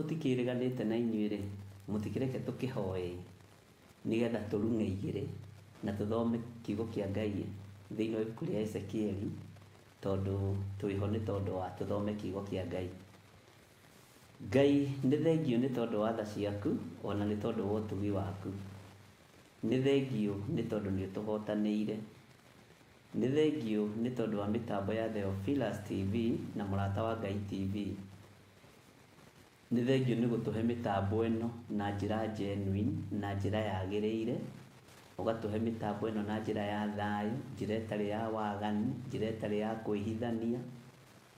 tũtikĩrĩganĩte na inyuĩ rĩ, mũtikĩreke tũkĩhoe nĩgetha tũrung'eigĩre na tũthome kiugo kĩa Ngai thĩinĩ wa ibuku rĩa Ezekieli, tondũ twĩho nĩ tondũ wa tũthome kiugo kĩa Ngai. Ngai nĩ thengio nĩ tondũ wa tha ciaku, ona nĩ tondũ wa ũtugi waku. Nĩ thengio nĩ tondũ nĩ ũtũhotanĩire. Nĩ thengio nĩ tondũ wa mĩtambo ya Theophilus TV na Mũrata wa Ngai TV. Nĩ thengio nĩ gũtũhe mĩtambo ĩno na njĩra genuine, na njĩra yagĩrĩire. Ũgatũhe mĩtambo ĩno na njĩra ya thayũ, njĩra ĩtarĩ ya waganu, njĩra ĩtarĩ ya kwĩhithania.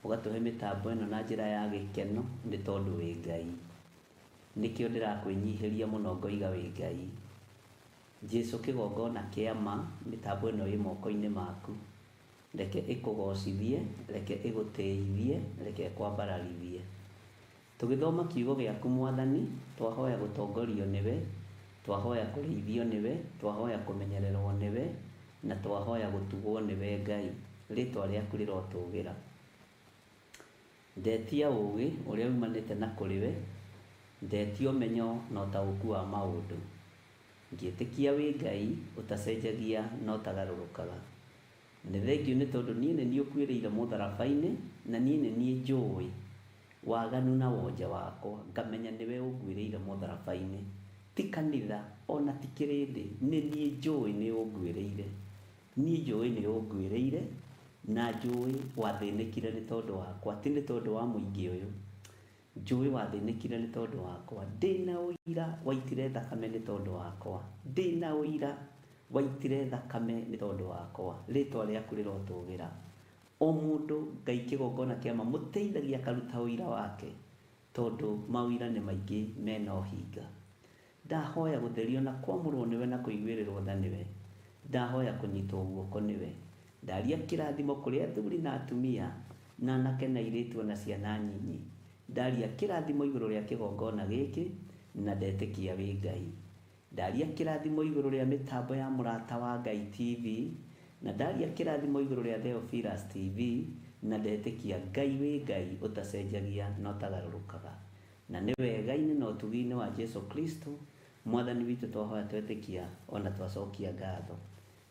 Ũgatũhe mĩtambo ĩno na njĩra ya gĩkeno nĩ tondũ wĩ Ngai. Nĩkĩo ndĩrakwĩnyihĩria mũno ngoiga wĩ Ngai. Jesu kĩgongona kĩa ma, mĩtambo ĩno ĩ moko-inĩ maku. Reke ĩkũgocithie, reke ĩgũtĩithie, reke ĩkwambararithie. Tũgĩthoma kiugo gĩaku Mwathani, twahoya gũtongorio nĩwe, twahoya kũrĩithio nĩwe, twahoya kũmenyererwo nĩwe, na twahoya gũtugwo nĩwe Ngai. Rĩtwa rĩaku rĩrotũgĩra. Ndetia ũũgĩ ũrĩa umanĩte na kũrĩ we, ndetia ũmenyo na ũtaũku wa maũndũ. Ngĩĩtĩkia wĩ Ngai ũtacenjagia na ũtagarũrũkaga. Nĩ thengio nĩ tondũ niĩ nĩ niĩ ũkuĩrĩire mũtharaba-inĩ, na niĩ nĩ niĩ njũĩ waganu na wonje wakwa, ngamenya nĩwe ũnguĩrĩire mũtharaba-inĩ. Ti kanitha ona ti kĩrĩndĩ, nĩ niĩ njũĩ nĩ ũnguĩrĩire. Niĩ njũĩ nĩ ũnguĩrĩire na njũĩ wathĩnĩkire nĩ tondũ wakwa, ti nĩ tondũ wa mũingĩ ũyũ. Njũĩ wathĩnĩkire nĩ tondũ wakwa. Ndĩna ũira waitire thakame nĩ tondũ wakwa. Ndĩna ũira waitire thakame nĩ tondũ wakwa. Rĩtwa rĩaku rĩrotũgĩra. O mũndũ Ngai kĩgongona kĩa ma mũteithagia akaruta ũira wake, tondũ mawĩra nĩ maingĩ mena ũhinga. Ndahoya gũtherio na kwamũrwo nĩwe na kũiguĩrĩrwo tha nĩwe. Ndahoya kũnyitwo guoko nĩwe. Ndaria kĩrathimo kũrĩ athuri na atumia, na anake na airĩtu na ciana nyinyi. Ndaria kĩrathimo igũrũ rĩa kĩgongona gĩkĩ, na ndetĩkia wĩ Ngai. Ndaria kĩrathimo igũrũ rĩa mĩtambo ya Mũrata wa Ngai TV, na ndaria kĩrathimo igũrũ rĩa Theophilus TV, na ndetĩkia Ngai wĩ Ngai ũtacenjagia na ũtagarũrũkaga. Na nĩ wega-inĩ na ũtugi-inĩ wa Jesu Kristo, Mwathani witũ twahoya twetĩkia ona twacokia ngatho.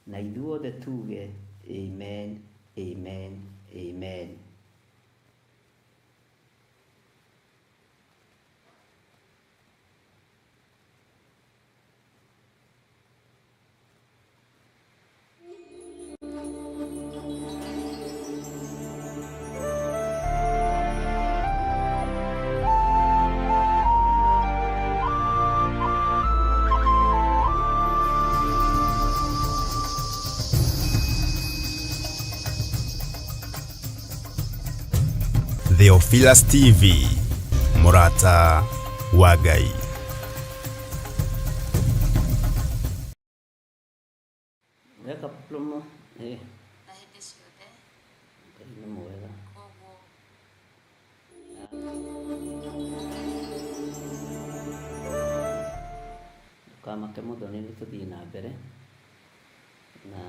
Na ithuothe tuge amen, amen, amen. Theophilus TV, Mũrata wa Ngai. Weka plomo, na hĩndĩ ciothe Ngai nĩ mwega. koguo Ndũkamake Mũthoni, nĩ tũthiĩ na mbere na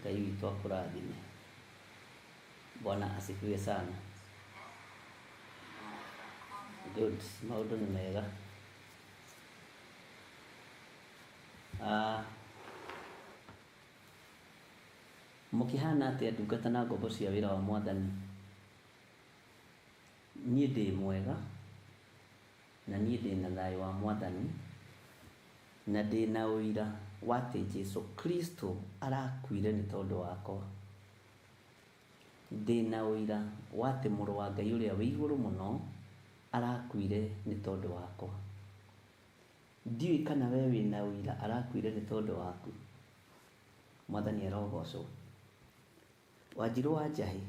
Ngai witũ akũrathime. Bwana asifiwe sana. Good, maũndũ nĩ mega. Mũkĩhana atĩa ndungata na ngombo cia wĩra wa Mwathani? Niĩ ndĩ mwega, na niĩ ndĩ na thayũ wa Mwathani, na ndĩ na ũira wa atĩ Jesu Kristo arakuire nĩ tondũ wakwa. Ndĩ na ũira wa atĩ Mũrũ wa Ngai ũrĩa wĩ igũrũ mũno arakuire nĩ tondũ wakwa. Ndiũĩ kana we wĩ na ũira arakuire nĩ tondũ waku. Mwathani arogocwo. Wanjirũ wa Njahi,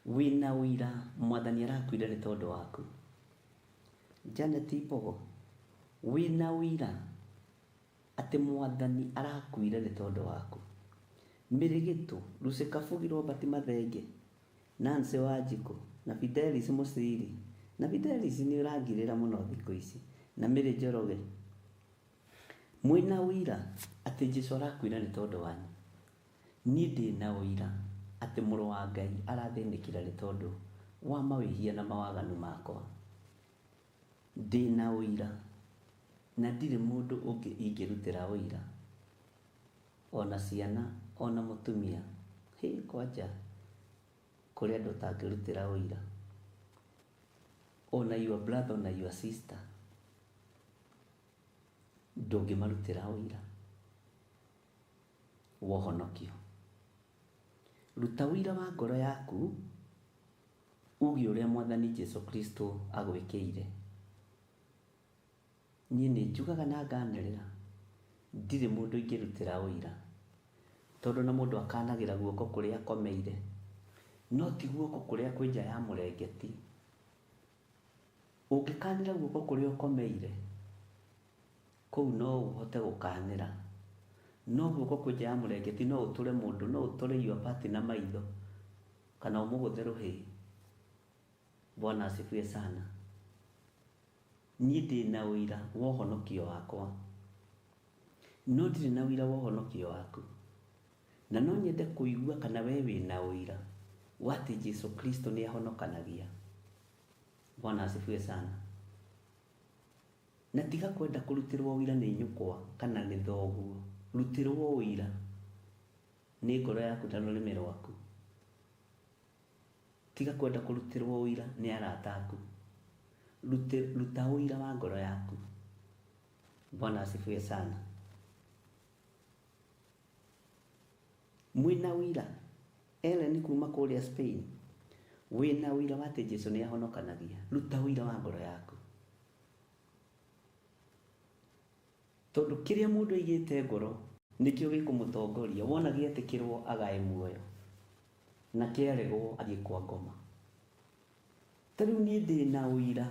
wĩ na ũira Mwathani arakuire nĩ tondũ waku. Janet Mbogo, wĩ na ũira atĩ Mwathani arakuire nĩ tondũ waku. Mĩrĩgĩtũ, Lucy Kabugi, Robert Mathenge, Nancy Wanjikũ na Fidelis Mũciri. Na Fidelis nĩ ũrangirĩra mũno thikũ ici. Na Mary Njoroge, mwĩna ũira atĩ Jesũ arakuire nĩ tondũ wanyu. Niĩ ndĩ na ũira atĩ Mũrũ wa Ngai arathĩnĩkire nĩ tondũ wa mawĩhia na mawaganu makwa. ndĩna ũira na ndirĩ mũndũ ũngĩ ingĩrutĩra ũira, ona ciana ona mũtumia kwanja kũrĩ andũ ũtangĩrutĩra ũira, ona your brother ona your sister ndũngĩmarutĩra ũira wa ũhonokio. Ruta ũira wa ngoro yaku uge ũrĩa Mwathani Jesu Kristo agwĩkĩire. Niĩ nĩ njugaga na nganĩrĩra ndirĩ mũndũ ingĩrutĩra ũira, tondũ na mũndũ akanagĩra guoko kũrĩa akomeire, no ti guoko kũrĩa kwĩ nja ya mũrengeti. Ũngĩkanĩra guoko kũrĩa ũkomeire, kũu no ũhote gũkanĩra, no guoko kwĩ nja ya mũrengeti no ũtũre mũndũ, no ũtũre your part na maitho kana ũmũgũthe rũhĩ. Bwana asifiwe sana. Niĩ ndĩna ũira wa ũhonokio wakwa, no ndirĩ na ũira wa ũhonokio waku, na no nyende kũigua kana we wĩna ũira wa atĩ Jesu Kristo nĩ ahonokanagia. Bwana asifiwe sana. Na tiga kwenda kũrutĩrwo ũira nĩ nyũkwa kana nĩ thoguo, rutĩrwo ũira nĩ ngoro yaku na rũrĩmĩ rwaku. Tiga kwenda kũrutĩrwo ũira nĩ arata aku, ruta ũira wa ngoro yaku. Bwana asifiwe sana. Mwĩna ũira, Ellen kuma kũrĩa Spain, wĩna ũira wa atĩ Jesu nĩ ahonokanagia, ruta ũira wa ngoro yaku. Tondũ kĩrĩa mũndũ aigĩte ngoro nĩkĩo gĩkũmũtongoria. Wona gĩetĩkĩrwo agae muoyo, na kĩaregwo agĩkwa ngoma. Tarĩu niĩ ndĩna ũira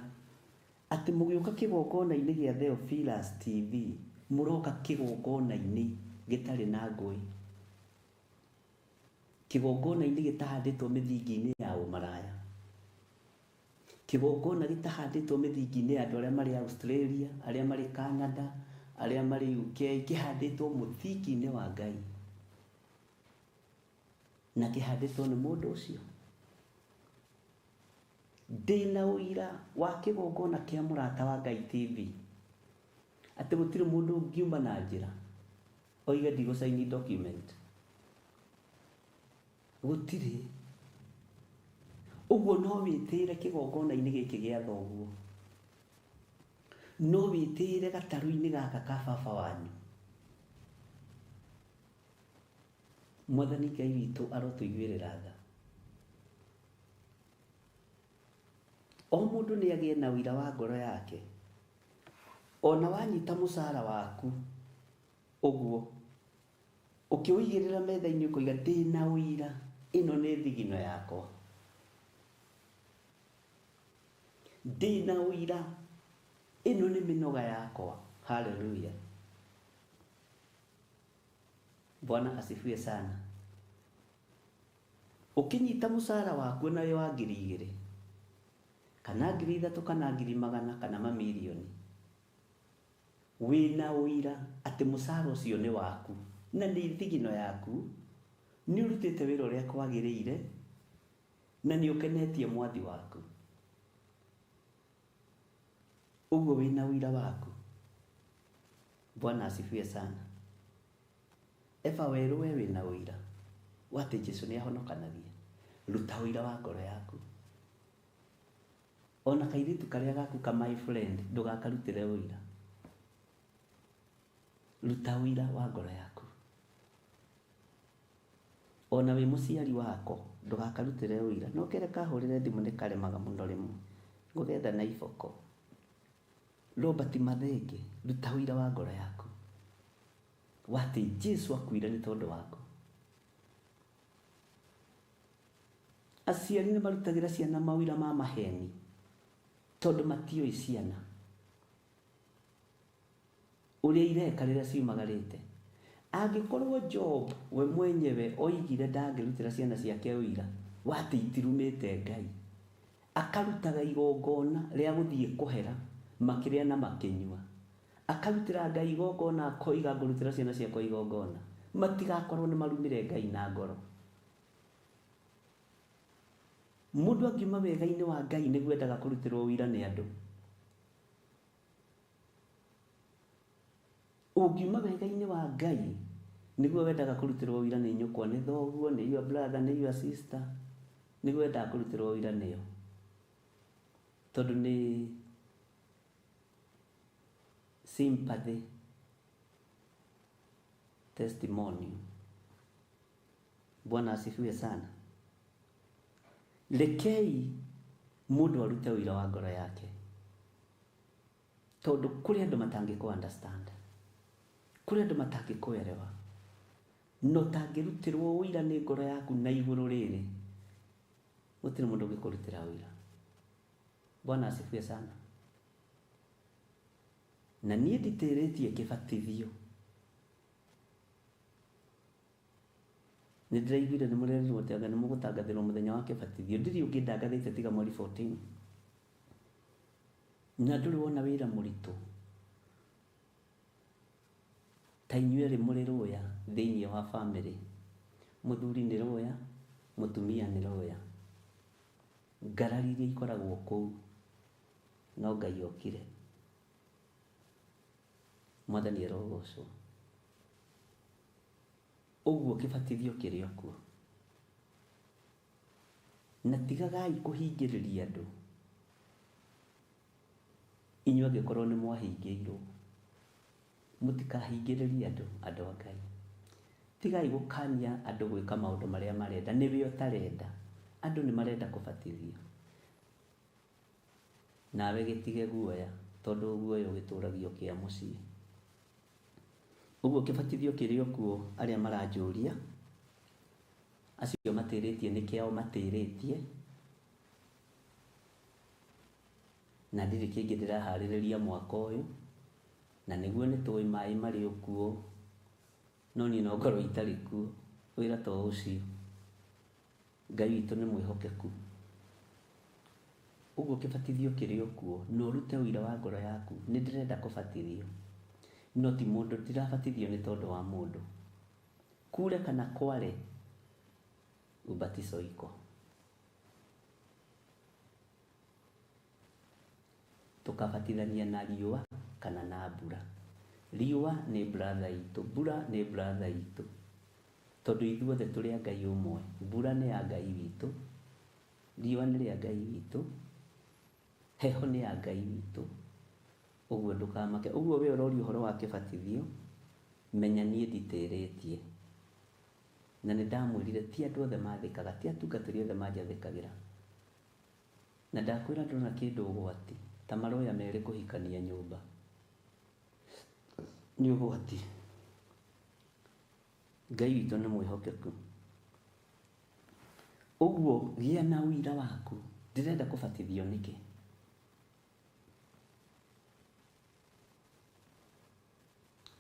atĩ mũgĩũka kĩgongona-inĩ gĩa Theophilus TV, mũroka kĩgongona-inĩ gĩtarĩ na ngũĩ, kĩgongona-inĩ gĩtahandĩtwo mĩthingi-inĩ ya ũmaraya, kĩgongona gĩtahandĩtwo mĩthingi-inĩ ya andũ arĩa marĩ Australia, arĩa marĩ Canada, arĩa marĩ UK, kĩhandĩtwo mũthingi-inĩ wa Ngai, na kĩhandĩtwo nĩ mũndũ ũcio. Ndĩna ũira wa kĩgongona kĩa Mũrata wa Ngai TV atĩ gũtirĩ mũndũ ũngiuma na njĩra oige ndigũcaini document, gũtirĩ. Ũguo no wĩtĩĩre kĩgongona-inĩ gĩkĩ gĩa thoguo, no wĩtĩĩre gatarũ-inĩ gaka ka baba wanyu. Mwathani Ngai witũ arotũiguĩrĩra tha. O mũndũ nĩ agĩe na ũira wa ngoro yake. Ona wanyita mũcara waku ũguo, ũkĩũigĩrĩra metha-inĩ ũkoiga ndĩna ũira, ĩno nĩ thigino yakwa, ndĩna ũira, ĩno nĩ mĩnoga yakwa. Haleluya. Bwana asifiwe sana. Ũkĩnyita mũcara waku na wĩ wa 2,000 kana 3,000 kana 100,000 kana mamirioni, wĩna ũira atĩ mũcara ũcio nĩ waku na nĩ thigino yaku, nĩ ũrutĩte wĩra ũrĩa kwagĩrĩire na nĩ ũkenetie mwathi waku. Ũguo wĩna ũira waku. Bwana asifiwe sana. Eba werũ we wĩna ũira wa atĩ Jesu nĩ ahonokanagia, ruta ũira wa ngoro yaku. Ona kairĩtu karĩa gaku ka my friend ndũgakarutĩre ũira, ruta ũira wa ngoro yaku. Ona wĩ mũciari wako ndũgakarutĩre ũira, no kere kahũrĩre thimũ nĩ karemaga mũno rĩmwe, ngũgetha na iboko. Robert Mathenge, ruta ũira wa ngoro yaku wa atĩ Jesu akuire nĩ tondũ waku. Aciari nĩ marutagĩra ciana mawĩra ma maheni tondũ matiũĩ ciana ũrĩa ireka rĩrĩa ciumagarĩte. Angĩkorwo Job we mwenyewe oigire ndangĩrutĩra ciana ciake ũira wa atĩ itirumĩte Ngai, akarutaga igongona rĩa gũthiĩ kũhera makĩrĩa na makĩnyua, akarutĩra Ngai igongona, akoiga ngũrutĩra ciana ciakwa igongona, matigakorwo nĩ marumire Ngai na ngoro. Mũndũ angiuma wega-inĩ wa Ngai nĩ gwendaga kũrutĩrwo ũira nĩ andũ. Ũngiuma wega-inĩ wa Ngai nĩguo wendaga kũrutĩrwo wĩra nĩ nyũkwa, nĩ thoguo, nĩ your brother, nĩ your sister, nĩguo wendaga kũrutĩrwo wĩra nĩo, tondũ nĩ sympathy testimony. Bwana asifiwe sana. Rekei mũndũ arute wĩra wa ngoro yake, tondũ kũrĩ andũ matangĩkũ understand, kũrĩ andũ matangĩkũerewa, no tangĩrutirwo wĩra nĩ ngoro yaku na igũrũ rĩrĩ, gũtirĩ mũndũ ũngĩkũrutĩra wĩra. Bwana asifiwe sana. Na niĩ nditĩrĩtie kĩbatithio. Nĩ ndĩraiguire nĩ mũrerirwo atĩ nĩ mũgũtangathĩrwo mũthenya wa kĩbatithio. Ndirĩ ũngĩ ndangathĩte tiga mweri 14. Na ndũrĩ wona wĩra mũritũ ta inyuĩ mũrĩ rũya thĩinĩ wa family. Mũthuri nĩ rũya, mũtumia nĩ rũya, ngarari iria ikoragwo kũu, no Ngai okire. Mwathani arogocwo. Ũguo kĩbatithio kĩrĩ okuo. Na tigagai kũhingĩrĩria andũ. Inyuĩ angĩkorwo nĩ mwahingĩirwo, mũtikahingĩrĩrie andũ a Ngai. Tigai gũkania andũ gwĩka maũndũ marĩa marenda, nĩwe ũtarenda. Andũ nĩ marenda kũbatithio. Nawe gĩtige guoya, tondũ guoya ũgĩtũragio kĩa mũciĩ. Ũguo kĩbatithio kĩrĩ okuo arĩa maranjũria, acio matĩrĩtie nĩkĩao matĩrĩtie, na ndirĩ kĩngĩ ndĩraharĩrĩria mwaka ũyũ, na nĩguo nĩtũĩ maĩ marĩ okuo, no niĩ no ngorwo itarĩ kuo, wĩra ta ũcio. Ngai witũ nĩ mwĩhokeku. Ũguo kĩbatithio kĩrĩ okuo, no rute wĩra wa ngoro yaku, nĩ ndĩrenda kũbatithio. No ti mũndũ, ndirabatithio nĩ tondũ wa mũndũ. Kure kana kware, ubatizo iko. Tukabatithania na riũa kana na mbura. Riũa nĩ brother itũ, mbura nĩ brother itũ, tondũ ithuothe tũrĩ a Ngai ũmwe. Mbura nĩ ya Ngai witũ, riũa nĩ rĩa Ngai witũ, heho nĩ ya Ngai witũ. Ũguo ndũkamake. Ũguo we ũroria ũhoro wa kĩbatithio, menya niĩ nditĩrĩtie. Na nĩ ndamwĩrire ti andũ othe mathĩkaga, ti atungatĩri othe manjathĩkagĩra. Na ndakwĩra ndona kĩndũ ũgwati, ta maroya merĩ kũhikania nyũmba, nĩ ũgwati. Ngai witũ nĩ mwĩhokeku. Ũguo gĩa na ũira waku, ndĩrenda kũbatithio nĩkĩ?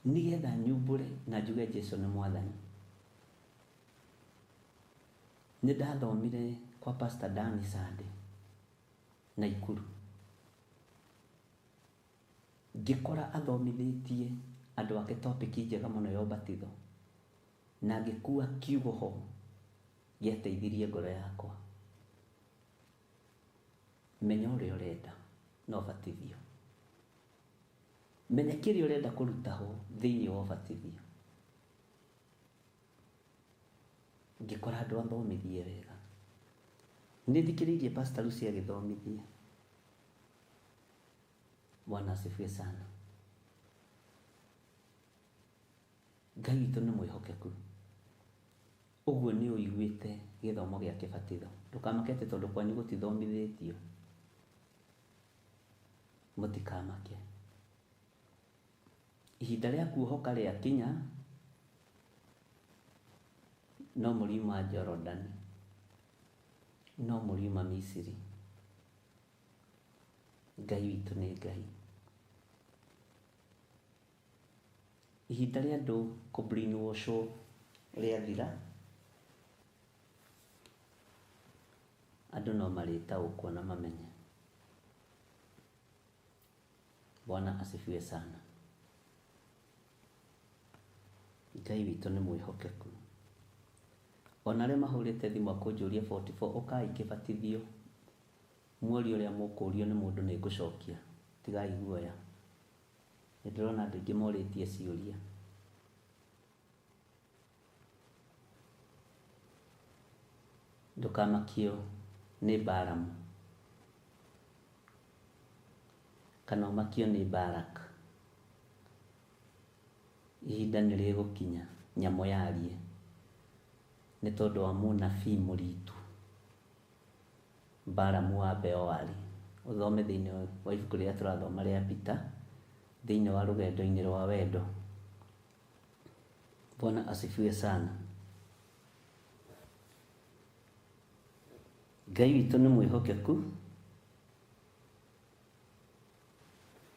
Nĩgetha nyumbũre na njuge Jesũ nĩ Mwathani. Nĩ ndathomire kwa Pastor Dani Sande Naikuru, ngĩkora athomithĩtie andũ ake topic njega mũno ya ũbatitho, na ngĩkua kiugo ho gĩateithirie ngoro yakwa. Menya ũrĩa ũrenda na ũbatithio. Menya kĩrĩa ũrenda kũruta ho thĩinĩ wa ũbatithio. Ngĩkora andũ athomithie wega. Nĩ thikĩrĩirie Pastor Lucy agĩthomithia. Bwana asifiwe sana. Ngai witũ nĩ mwĩhokeku. Ũguo nĩ ũiguĩte gĩthomo gĩa kĩbatitho. Ndũkamakete tondũ kwanyu gũtithomithĩtio. Mũtikamake. Ihinda rĩa kuohoka rĩa kinya, no mũriuma Jordan, no mũriuma Misiri. Ngai witũ nĩ Ngai. Ihinda rĩa andũ kũbrainwashwo rĩathira, andũ no marĩtaũkwo na mamenye. Bwana asifiwe sana. Ngai witũ nĩ mwĩhokeku. Ona arĩa mahũrĩte thimũ akũnjũria 44 ũkai kĩbatithio, muorio ũrĩa mũkũrio nĩ mũndũ nĩ ngũcokia, tigai guoya. ndĩrona andũ aingĩ morĩtie ciũria. Ndũkamakio nĩ Balamu kana ũmakio nĩ Balak. Ihinda nĩ rĩgũkinya nyamũ yarie nĩ tondũ wa mũnabii mũritu Balamu wa Beoari. Ũthome thĩinĩ wa ibuku rĩrĩa tũrathoma rĩa Peter thĩinĩ wa rũgendo-inĩ rwa wendo. Bwana asifiwe sana. Ngai witũ nĩ mwĩhokeku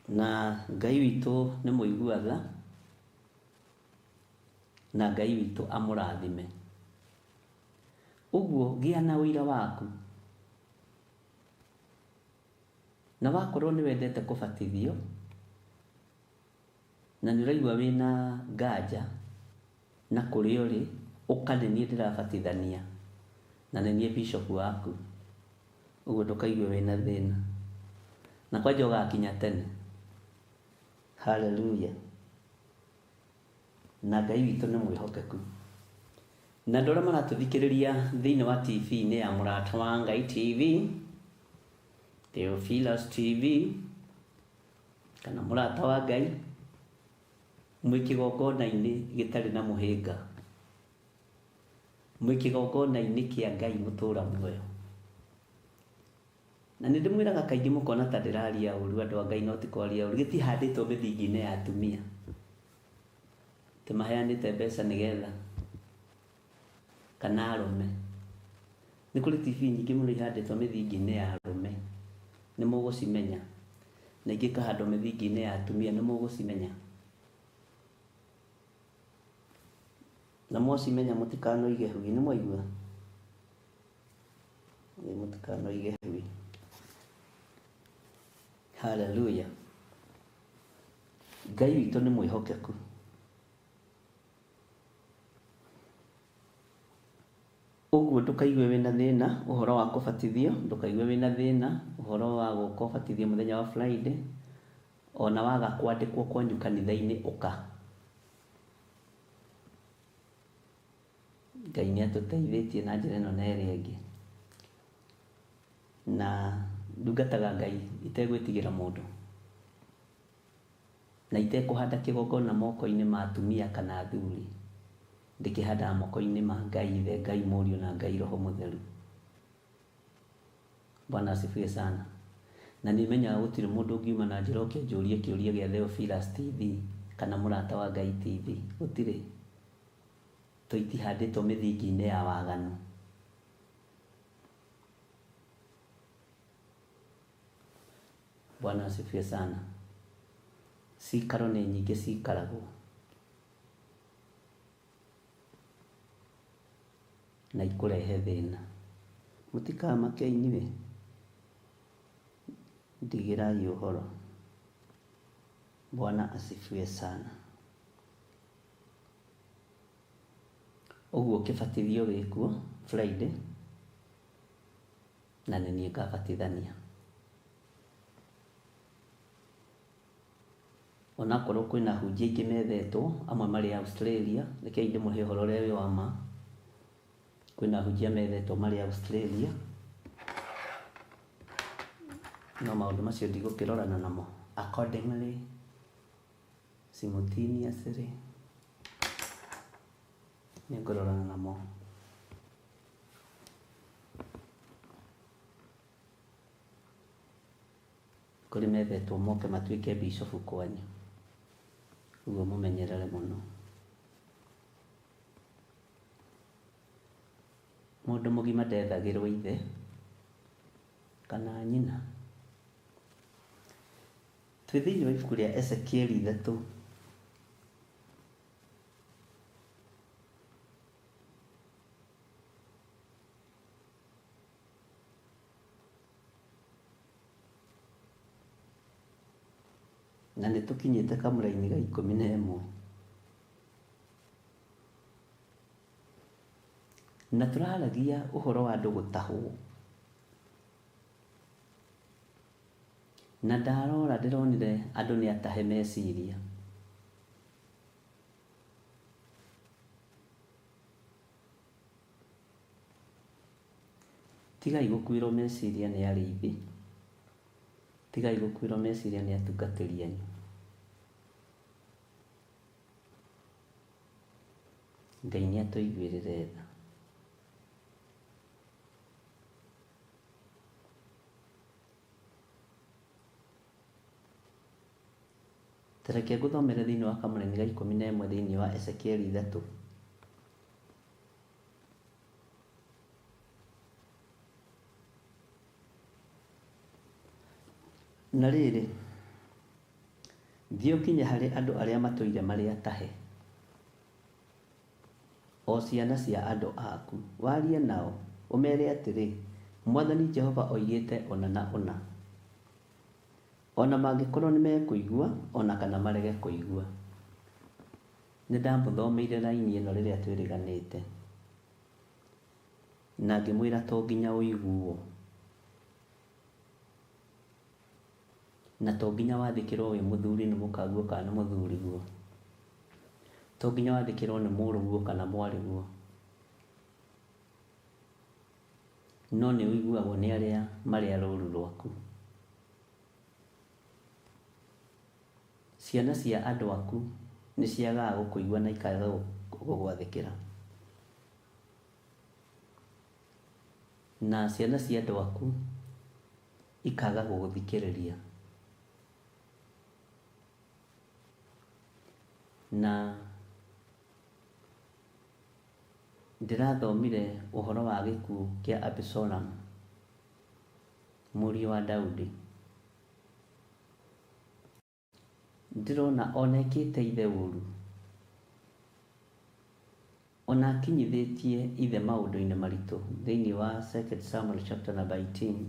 na Ngai witũ nĩ mũiguaga na Ngai witũ amũrathime. Ũguo gĩa na ũira waku, na wakorwo nĩ wendete kũbatithio na nĩ ũraigua wĩna nganja na kũrĩa ũrĩ, ũka nĩ niĩ ndĩrabatithania na nĩ niĩ bishop waku. Ũguo ndũkaigue wĩna thĩna na kwanja ũgakinya tene. Hallelujah. Na Ngai witũ nĩ mwĩhokeku. Na andũ arĩa maratũthikĩrĩria thĩinĩ wa TV-inĩ ya Mũrata wa Ngai TV, Theophilus TV kana Mũrata wa Ngai, mwĩ kĩgongona-inĩ gĩtarĩ na mũhĩnga, mwĩ kĩgongona-inĩ kĩa Ngai mũtũra muoyo. Na nĩ ndĩmwĩraga kaingĩ mũkona ta ndĩraria ũru, andũ a Ngai no ti kwaria ũru. Gĩtihandĩtwo mĩthingi-inĩ ya atumia tĩmaheanĩte mbeca nĩgetha kana arũme. Nĩ kũrĩ TV nyingĩ mũno ihandĩtwo mĩthingi-inĩ ya arũme, nĩ mũgũcimenya, na ingĩ ikahandwo mĩthingi-inĩ ya atumia, nĩ mũgũcimenya. Na mwacimenya mũtikanoige hui, nĩ mwaigua? Mũtikanoige hui. Hallelujah. Ngai witũ nĩ mwĩhokeku. Ũguo ndũkaigue wĩna thĩna ũhoro wa kũbatithio, ndũkaigue wĩna thĩna ũhoro wa gũka ũbatithio mũthenya wa Friday, ona waga kwandĩkwo kwanyu kanitha-inĩ ũka. Ngai nĩ atũteithĩtie na njĩra ĩno na ĩrĩa ĩngĩ, na ndungataga Ngai itegwĩtigĩra mũndũ na itekũhanda kĩgongona moko-inĩ ma atumia kana athuri, ndĩkĩhandaga moko-inĩ ma Ngai Ithe, Ngai Mũriũ na Ngai Roho Mũtheru. Bwana asifiwe sana. Na nĩmenyaga gũtirĩ mũndũ ũngiuma na njĩra ũkĩnjũria kĩũria gĩa Theophilus TV kana Mũrata wa Ngai TV, gũtirĩ. Tũitihandĩtwo mĩthingi-inĩ ya waganu. Bwana asifiwe sana. Cikaro nĩ nyingĩ cikaragwo na ikũrehe thĩna. Mũtikamake inyuĩ, ndigĩrai ũhoro. Bwana asifiwe sana. Ũguo kĩbatithio gĩkuo Friday na nĩ niĩ ngabatithania. Onakorwo kwĩna hunjia ingĩ methetwo, amwe marĩ Australia, rekei ndĩmũhe ũhoro ũrĩa wĩ wa ma. Kwĩna hunjia methetwo marĩ Australia, no maũndũ macio ndigũkĩrorana namo. Accordingly, simultaneously, nĩ ngũrorana namo. Kũrĩ methetwo moke matuĩke bishofu kwanyu, ũguo mũmenyerere mũno. Mũndũ mũgima ndethagĩrwo ithe kana nyina. Twĩ thĩinĩ wa ibuku rĩa Ezekieli 3. Na nĩ tũkinyĩte kamũra-inĩ ga 11. Na tũraragia ũhoro wa andũ gũtahwo. na ndarora ndĩronire andũ nĩ atahe meciria. Tigai gũkuĩrwo meciria nĩ arĩithi, tigai gũkuĩrwo meciria nĩ atungatĩri anyu. Ngai nĩ atũiguĩrĩre tha. Tareke ngũthomere thĩinĩ wa Kamũrani ga 11 thĩinĩ wa Ezekieli 3. Na rĩrĩ, thiĩ ũkinye harĩ andũ arĩa matũire marĩ atahe, o ciana cia andũ aku, warie nao, ũmere atĩrĩ, Mwathani Jehova oigĩte ona na ona. Ona mangĩkorwo nĩ mekũigua, ona kana marege kũigua. Nĩ ndamũthomeire raini ĩno rĩrĩa twĩrĩganĩte, na ngĩmwĩra to nginya ũiguo, na to nginya wathĩkĩrwo wĩ mũthuri nĩ mũkaguo kana nĩ mũthuriguo, to nginya wathĩkĩrwo nĩ mũrũguo kana mwarĩguo, no nĩ ũiguagwo nĩ arĩa marĩa rũru rwaku. Ciana cia andũ aku nĩ ciagaga gũkũigua na ikaga gũgwathĩkĩra, na ciana cia andũ aku ikaga gũgũthikĩrĩria. Na ndĩrathomire ũhoro wa gĩkuũ kĩa Abisalomu, mũriũ wa Daudi. Ndĩrona ona ekĩte ithe ũru, ona akinyithĩtie ithe maũndũ-inĩ maritũ. Thĩinĩ wa 2 Samuel chapter number 18,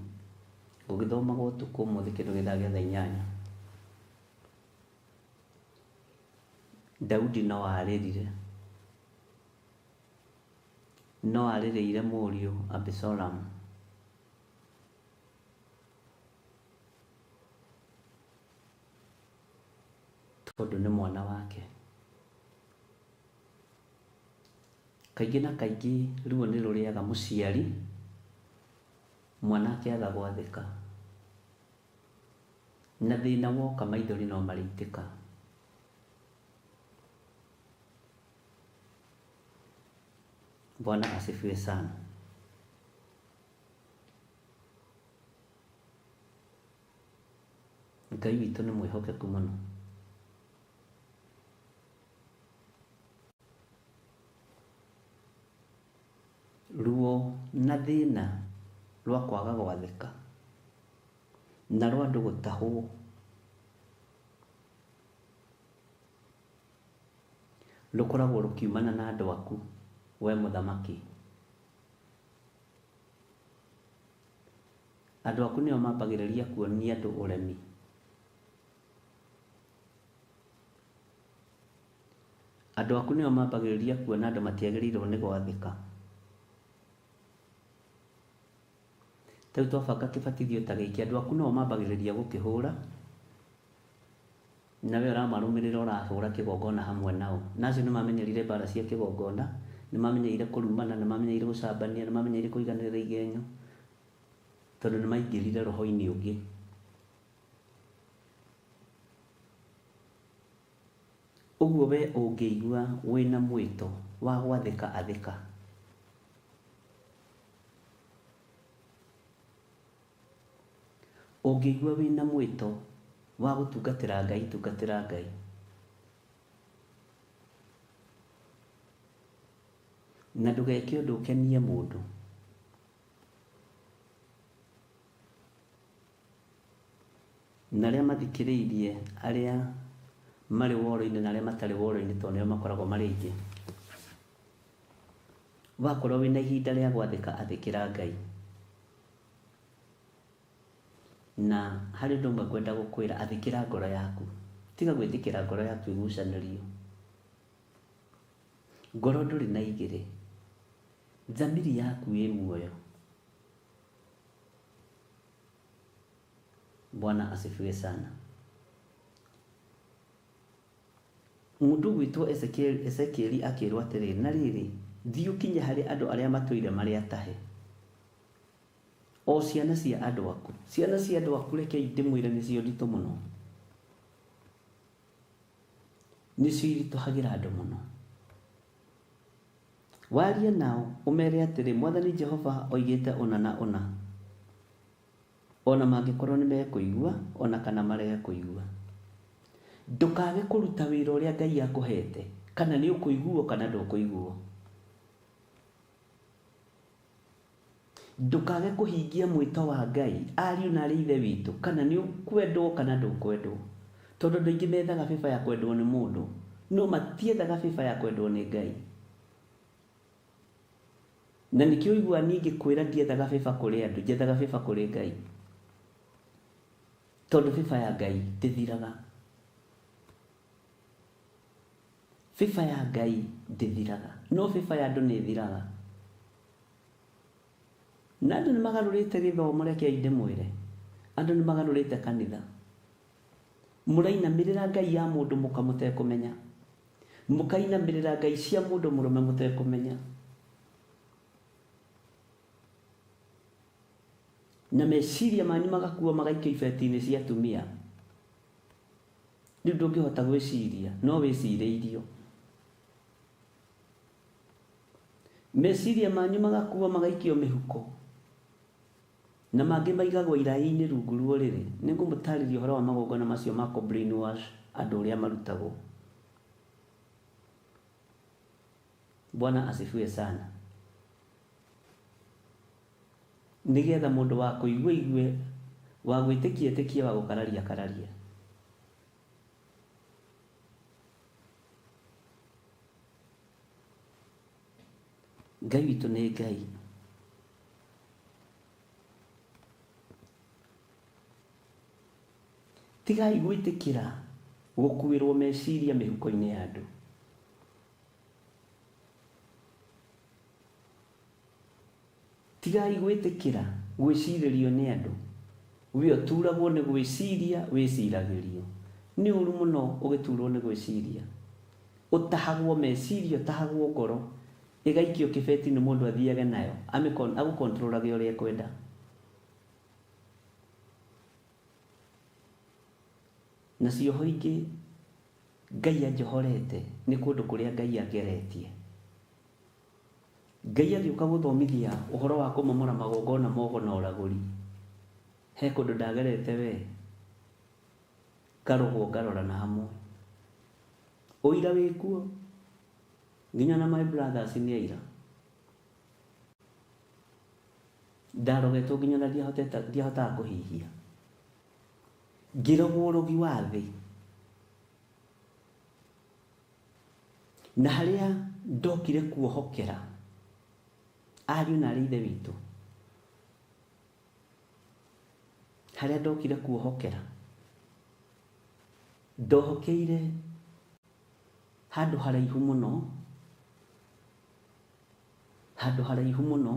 gũgĩthomagwo ũtukũ ũmũthĩ kĩndũ gĩthaa 8, Daudi no arĩrĩire mũriũ Abisalomu. Tondũ nĩ mwana wake. Kaingĩ na kaingĩ ruo nĩ rũrĩaga mũciari, mwana akĩaga gwathĩka, na thĩna woka maithori no marĩitĩka. Bwana asifiwe sana. Ngai witũ nĩ mwĩhokeku mũno. Ruo na thĩna rwa kwaga gwathĩka na rwa andũ gũtahwo rũkoragwo rũkiumana na andũ aku, we mũthamaki. Andũ aku nĩo mambagĩrĩria kuonia andũ ũremi. Andũ aku nĩo mambagĩrĩria kuona andũ matiagĩrĩirwo nĩ gwathĩka. Rĩu twabanga kĩbatithio ta gĩkĩ, andũ aku nĩo mambagĩrĩria gũkĩhũra, nawe ũramarũmĩrĩra ũrahũra kĩgongona hamwe nao. Nacio nĩ mamenyerire mbara cia kĩgongona, nĩ mamenyeire kũrumana, nĩ mamenyeire gũcambania, nĩ mamenyeire kũiganĩrĩra igenyo, tondũ nĩ maingĩrire roho-inĩ ũngĩ. Ũguo we ũngĩigua wĩna mwĩto wa gwathĩka athĩka. Ũngĩigua wĩna mwĩto wa gũtungatĩra Ngai, tungatĩra Ngai. Na ndũgeke ũndũ ũkenie mũndũ. Na arĩa mathikĩrĩirie, arĩa marĩ woro-inĩ na arĩa matarĩ woro-inĩ, tondũ nĩo makoragwo marĩ aingĩ, wakorwo wĩna ihinda rĩa gwathĩka, athĩkĩra Ngai. Na harĩ ũndũ ũmwe ngwenda gũkwĩra, athĩkĩra ngoro yaku. Tiga gwĩtĩkĩra ngoro yaku ĩgucanĩrio. Ngoro ndũrĩ na igĩrĩ, thamiri yaku ĩ muoyo. Bwana asifiwe sana. Mundu gwitwo Ezekieli akirwo atiriri, na riri thiĩ ũkinye harĩ andũ arĩa matũire marĩ atahe, o ciana cia andũ aku. Ciana cia andũ aku rekei ndĩmwĩre nĩcio nditũ mũno, nĩcio iritũhagĩra andũ mũno. Warie nao ũmere atĩrĩ, Mwathani Jehova oigĩte ũna na ũna, ona mangĩkorwo nĩmekũigua ona kana marege kũigua. Ndũkage kũruta wĩra ũrĩa Ngai akũhete, kana nĩ ũkũiguo kana ndũkũiguo. Ndũkage kũhingia mwĩto wa Ngai, ariũ na arĩ ithe witũ, kana nĩ ũkwendwo kana ndũkwendwo. Tondũ andũ aingĩ methaga bĩba ya kwendwo nĩ mũndũ, no matiethaga bĩba ya kwendwo nĩ Ngai. Na nĩkĩo ũigua niĩ ngĩkwĩra ndiethaga bĩba kũrĩ andũ, njethaga bĩba kũrĩ Ngai. Tondũ bĩba ya Ngai ndĩthiraga. Bĩba ya Ngai ndĩthiraga, no bĩba ya andũ nĩ ĩthiraga. Na andũ nĩmagarũrĩte gĩthomo, rekei ndĩmwĩre, andũ nĩmagarũrĩte kanitha. Mũrainamĩrĩra Ngai ya mũndũ mũka mũtekũmenya, mũkainamĩrĩra Ngai cia mũndũ mũrũme mũtekũmenya. Na meciria manyu magakuo magaikio ibeti-inĩ cia atumia. Rĩu ndũngĩhota gwĩciria, no wĩcirĩirio. Meciria manyu magakuo magaikio mĩhuko, na mangĩ maigagwo iraĩ-inĩ rungu rwa ũrĩrĩ. Nĩngũmũtarĩria ũhoro wa magongona macio ma brainwash andũ ũrĩa marutagwo. Bwana asifiwe sana. Nĩgetha mũndũ wa kũigua igue, wa gwĩtĩkia etĩkie, wa gũkararia kararie. Ngai witũ nĩ Ngai. Tigai gwĩtĩkĩra gũkuĩrwo meciria mĩhuko-inĩ ya andũ. Tigai gwĩtĩkĩra gwĩcirĩrio nĩ andũ. We ũturagwo nĩ gwĩciria, wĩciragĩrio. Nĩ ũru mũno ũgĩturwo nĩ gwĩciria. Ũtahagwo meciria, ũtahagwo ngoro, ĩgaikio kĩbeti-inĩ mũndũ athiage nayo, agũkontrolage ũrĩa ekwenda. Na cioho ingĩ Ngai anjohorete nĩ kũndũ kũrĩa Ngai angeretie. Ngai agĩũka gũthomithia ũhoro wa kũmomora magongona mogo na ũragũri, he kũndũ ndagerete we, ngarogwo ngarora na hamwe. Ũira wĩkuo, nginya na my brothers nĩ aira. Ndarogetwo nginya na ndiahotaga kũhihia. Ngĩrogwo ũrogi wa thĩ. Na harĩa ndokire kuohokera ariũ na arĩ ithe witũ, harĩa ndokire kuohokera, ndohokeire handũ haraihu mũno, handũ haraihu mũno.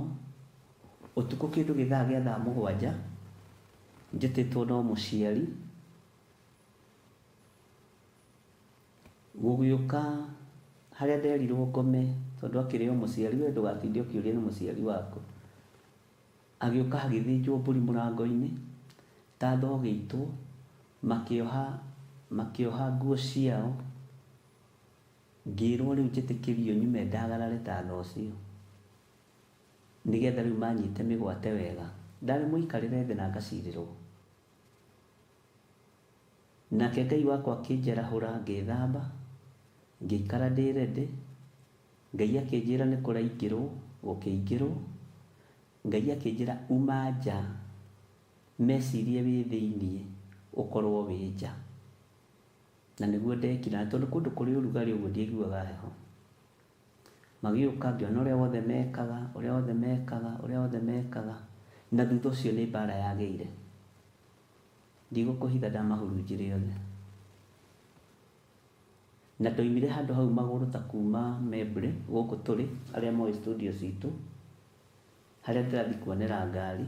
Ũtukũ kĩndũ gĩthaa gĩa thaa mũgwanja, njĩtĩtwo no mũciari gũgĩũka harĩa nderirwo ngome, tondũ akĩrĩ o mũciari, we ndũgatinde ũkĩũria nĩ mũciari waku. Agĩũka hagĩthĩnjwo mbũri mũrango-inĩ, tatho gĩitwo, makĩoha nguo ciao. Ngĩrwo rĩu njĩtĩkĩrio nyume ndagarare tatho ũcio, nĩgetha rĩu manyite mĩgwate wega. Ndarĩ mũikarĩre thĩ na ngacirĩrwo. Nake Ngai wakwa akĩnjarahũra, ngĩthamba, ngĩikara ndĩ ready. Ngai akĩnjĩra nĩ kũraingĩrwo, gũkĩingĩrwo. Ngai akĩnjĩra uma nja, mecirie wĩ thĩiniĩ, ũkorwo wĩ nja. Na nĩguo ndekira, tondũ kũndũ kũrĩ ũrugarĩ ũguo ndiaiguaga heho. Magĩũka ngĩona ũrĩa wothe mekaga, na thutha ũcio nĩ mbara yagĩire. Ndigũkũhitha ndamahurunjire othe. Na ndoimire handũ hau magũrũ ta kuma Membre, gũkũ tũrĩ, arĩa moĩ studio citũ, harĩa ndĩrathiĩ kuonera ngari,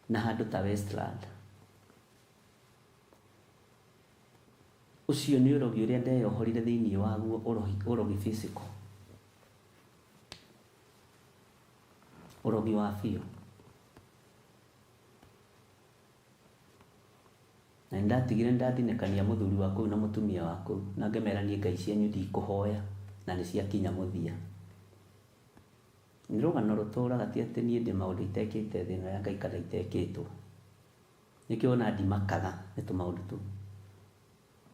na handũ ta Westland. Ucio nĩ ũrogi ũrĩa ndeyohorire thĩinĩ waguo, ũrogi physical, ũrogi wa biũ. Na ndatigire ndathinĩkania mũthuri waku na mũtumia waku, na ngemerania ngai cianyu ndikũhoya na nĩ ciakinya mũthia. Nĩ rũgano rũtũraga, ti atĩ niĩ ndĩ maũndũ itekĩte thĩ ĩno ya Ngai kana itekĩtwo. Nĩkĩo ona ndimakaga nĩ tũmaũndũ tũu.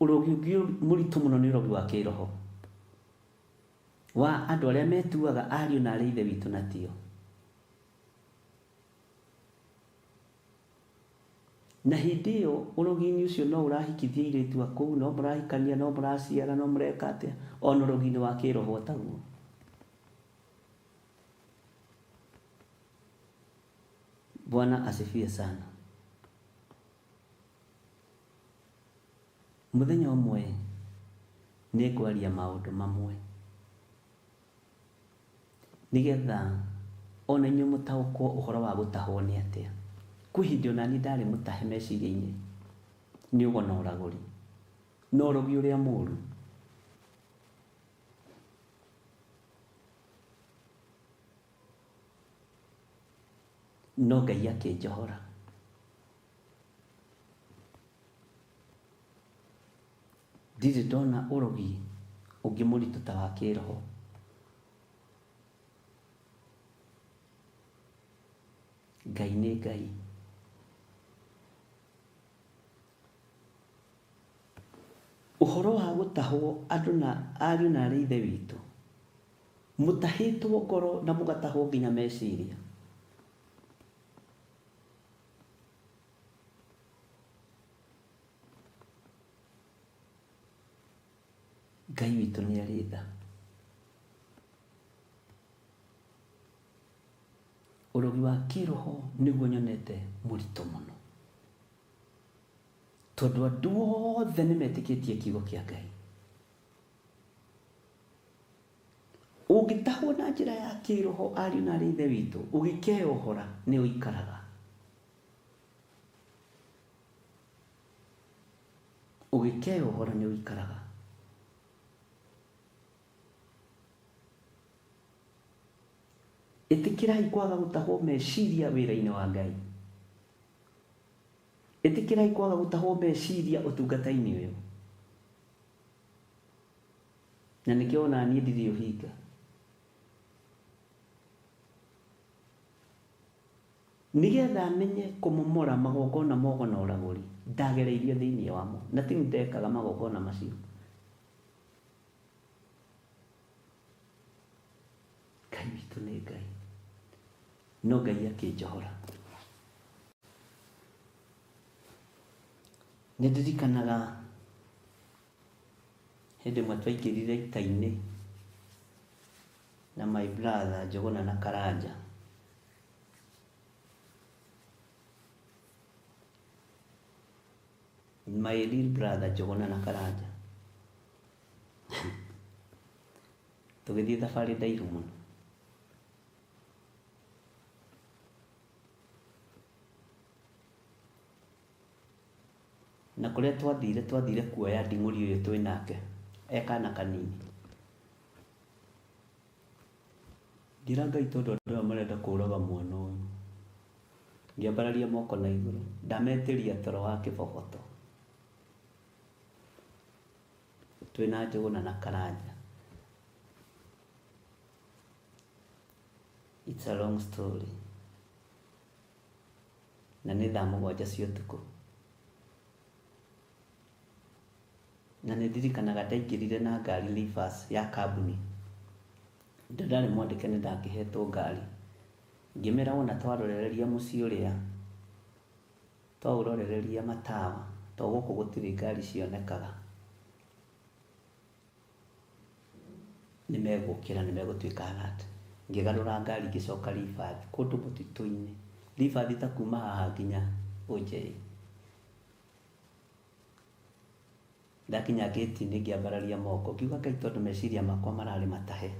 Ũrogi ũngĩ mũritũ mũno nĩ ũrogi wa kĩroho, wa andũ arĩa metuaga ariũ na arĩ ithe witũ na tio. Na hĩndĩ ĩyo ũrogi-inĩ ũcio no ũrahikithia airĩtu akũu, no mũrahikania, no mũraciara, no mũreka atĩa, ona ũrogi-inĩ wa kĩroho taguo. Bwana asifiwe sana. Mũthenya ũmwe nĩ ngwaria maũndũ mamwe nĩgetha ona inyuĩ mũtaũkwo ũhoro wa gũtahwo nĩ atĩa. Kwĩ hĩndĩ ona niĩ ndarĩ mũtahe meciria-inĩ nĩ ũgona ũragũri na ũrogi ũrĩa mũũru. No Ngai akĩnjohora. Ndirĩ ndona ũrogi ũngĩ mũritũ ta wa kĩroho. Ngai nĩ Ngai. Ũhoro wa gũtahwo andũ na ariũ na arĩ ithe witũ, mũtahĩtwo ngoro na mũgatahwo nginya meciria. Ngai witũ nĩ arĩ tha. Ũrogi wa kĩroho nĩguo nyonete mũritũ mũno, tondũ andũ othe nĩ metĩkĩtie kiugo kĩa Ngai. Ũngĩtahwo na njĩra ya kĩroho ariũ na arĩ ithe witũ, ũgĩkeyohora nĩ ũikaraga. Ũgĩkeyohora nĩ ũikaraga. Ĩtĩkĩrai kwaga gũtahwo meciria wĩra-inĩ wa Ngai. Ĩtĩkĩrai kwaga gũtahwo meciria ũtungata-inĩ ũyũ. Na nĩkĩo ona niĩ ndirĩ ũhinga. Nĩgetha menye kũmomora magongona mogona ũragũri, ndagereirio thĩinĩ wamo, na ti ndekaga magongona macio. Ngai witũ nĩ Ngai. No Ngai akĩnjohora. Nĩ ndirikanaga hĩndĩ ĩmwe twaingĩrire ita-inĩ na my brother Njũgũna na Karanja. My real brother Njũgũna na Karanja. Tũgĩthiĩ thabarĩ ndaihu mũno. Na kũrĩa twathire kuoya nding'ũri ũyũ twĩ nake, ekana kanini. Ngira Ngai tondũ andũ aya marenda kũũraga mwana ũyũ. Ngĩambararia moko na igũrũ, ndametĩria toro wa kĩbogoto. Twĩna Njũgũna na Karanja. It's a long story. Na nĩ thaa 7 cia ũtukũ. Na nĩ ndirikanaga ndaingĩrire na ngari Leafers ya kambuni. Ndarĩ mwandĩke nĩ ndakĩhetwo ngari. Ngĩmera wona twarorereria mũciĩ ũrĩa, twaũrorereria matawa, to gũkũ gũtirĩ ngari cionekaga. Nĩ megũkĩra, nĩ megũtuĩka alert. Ngĩgarũra ngari ngĩcoka Leafers kũndũ mũtitũ-inĩ. Leafers ta kuma haha nginya Ojei. Ndakinya gate-inĩ ngĩambararia moko, ngiuga Ngai tondũ meciria makwa mararĩ matahe.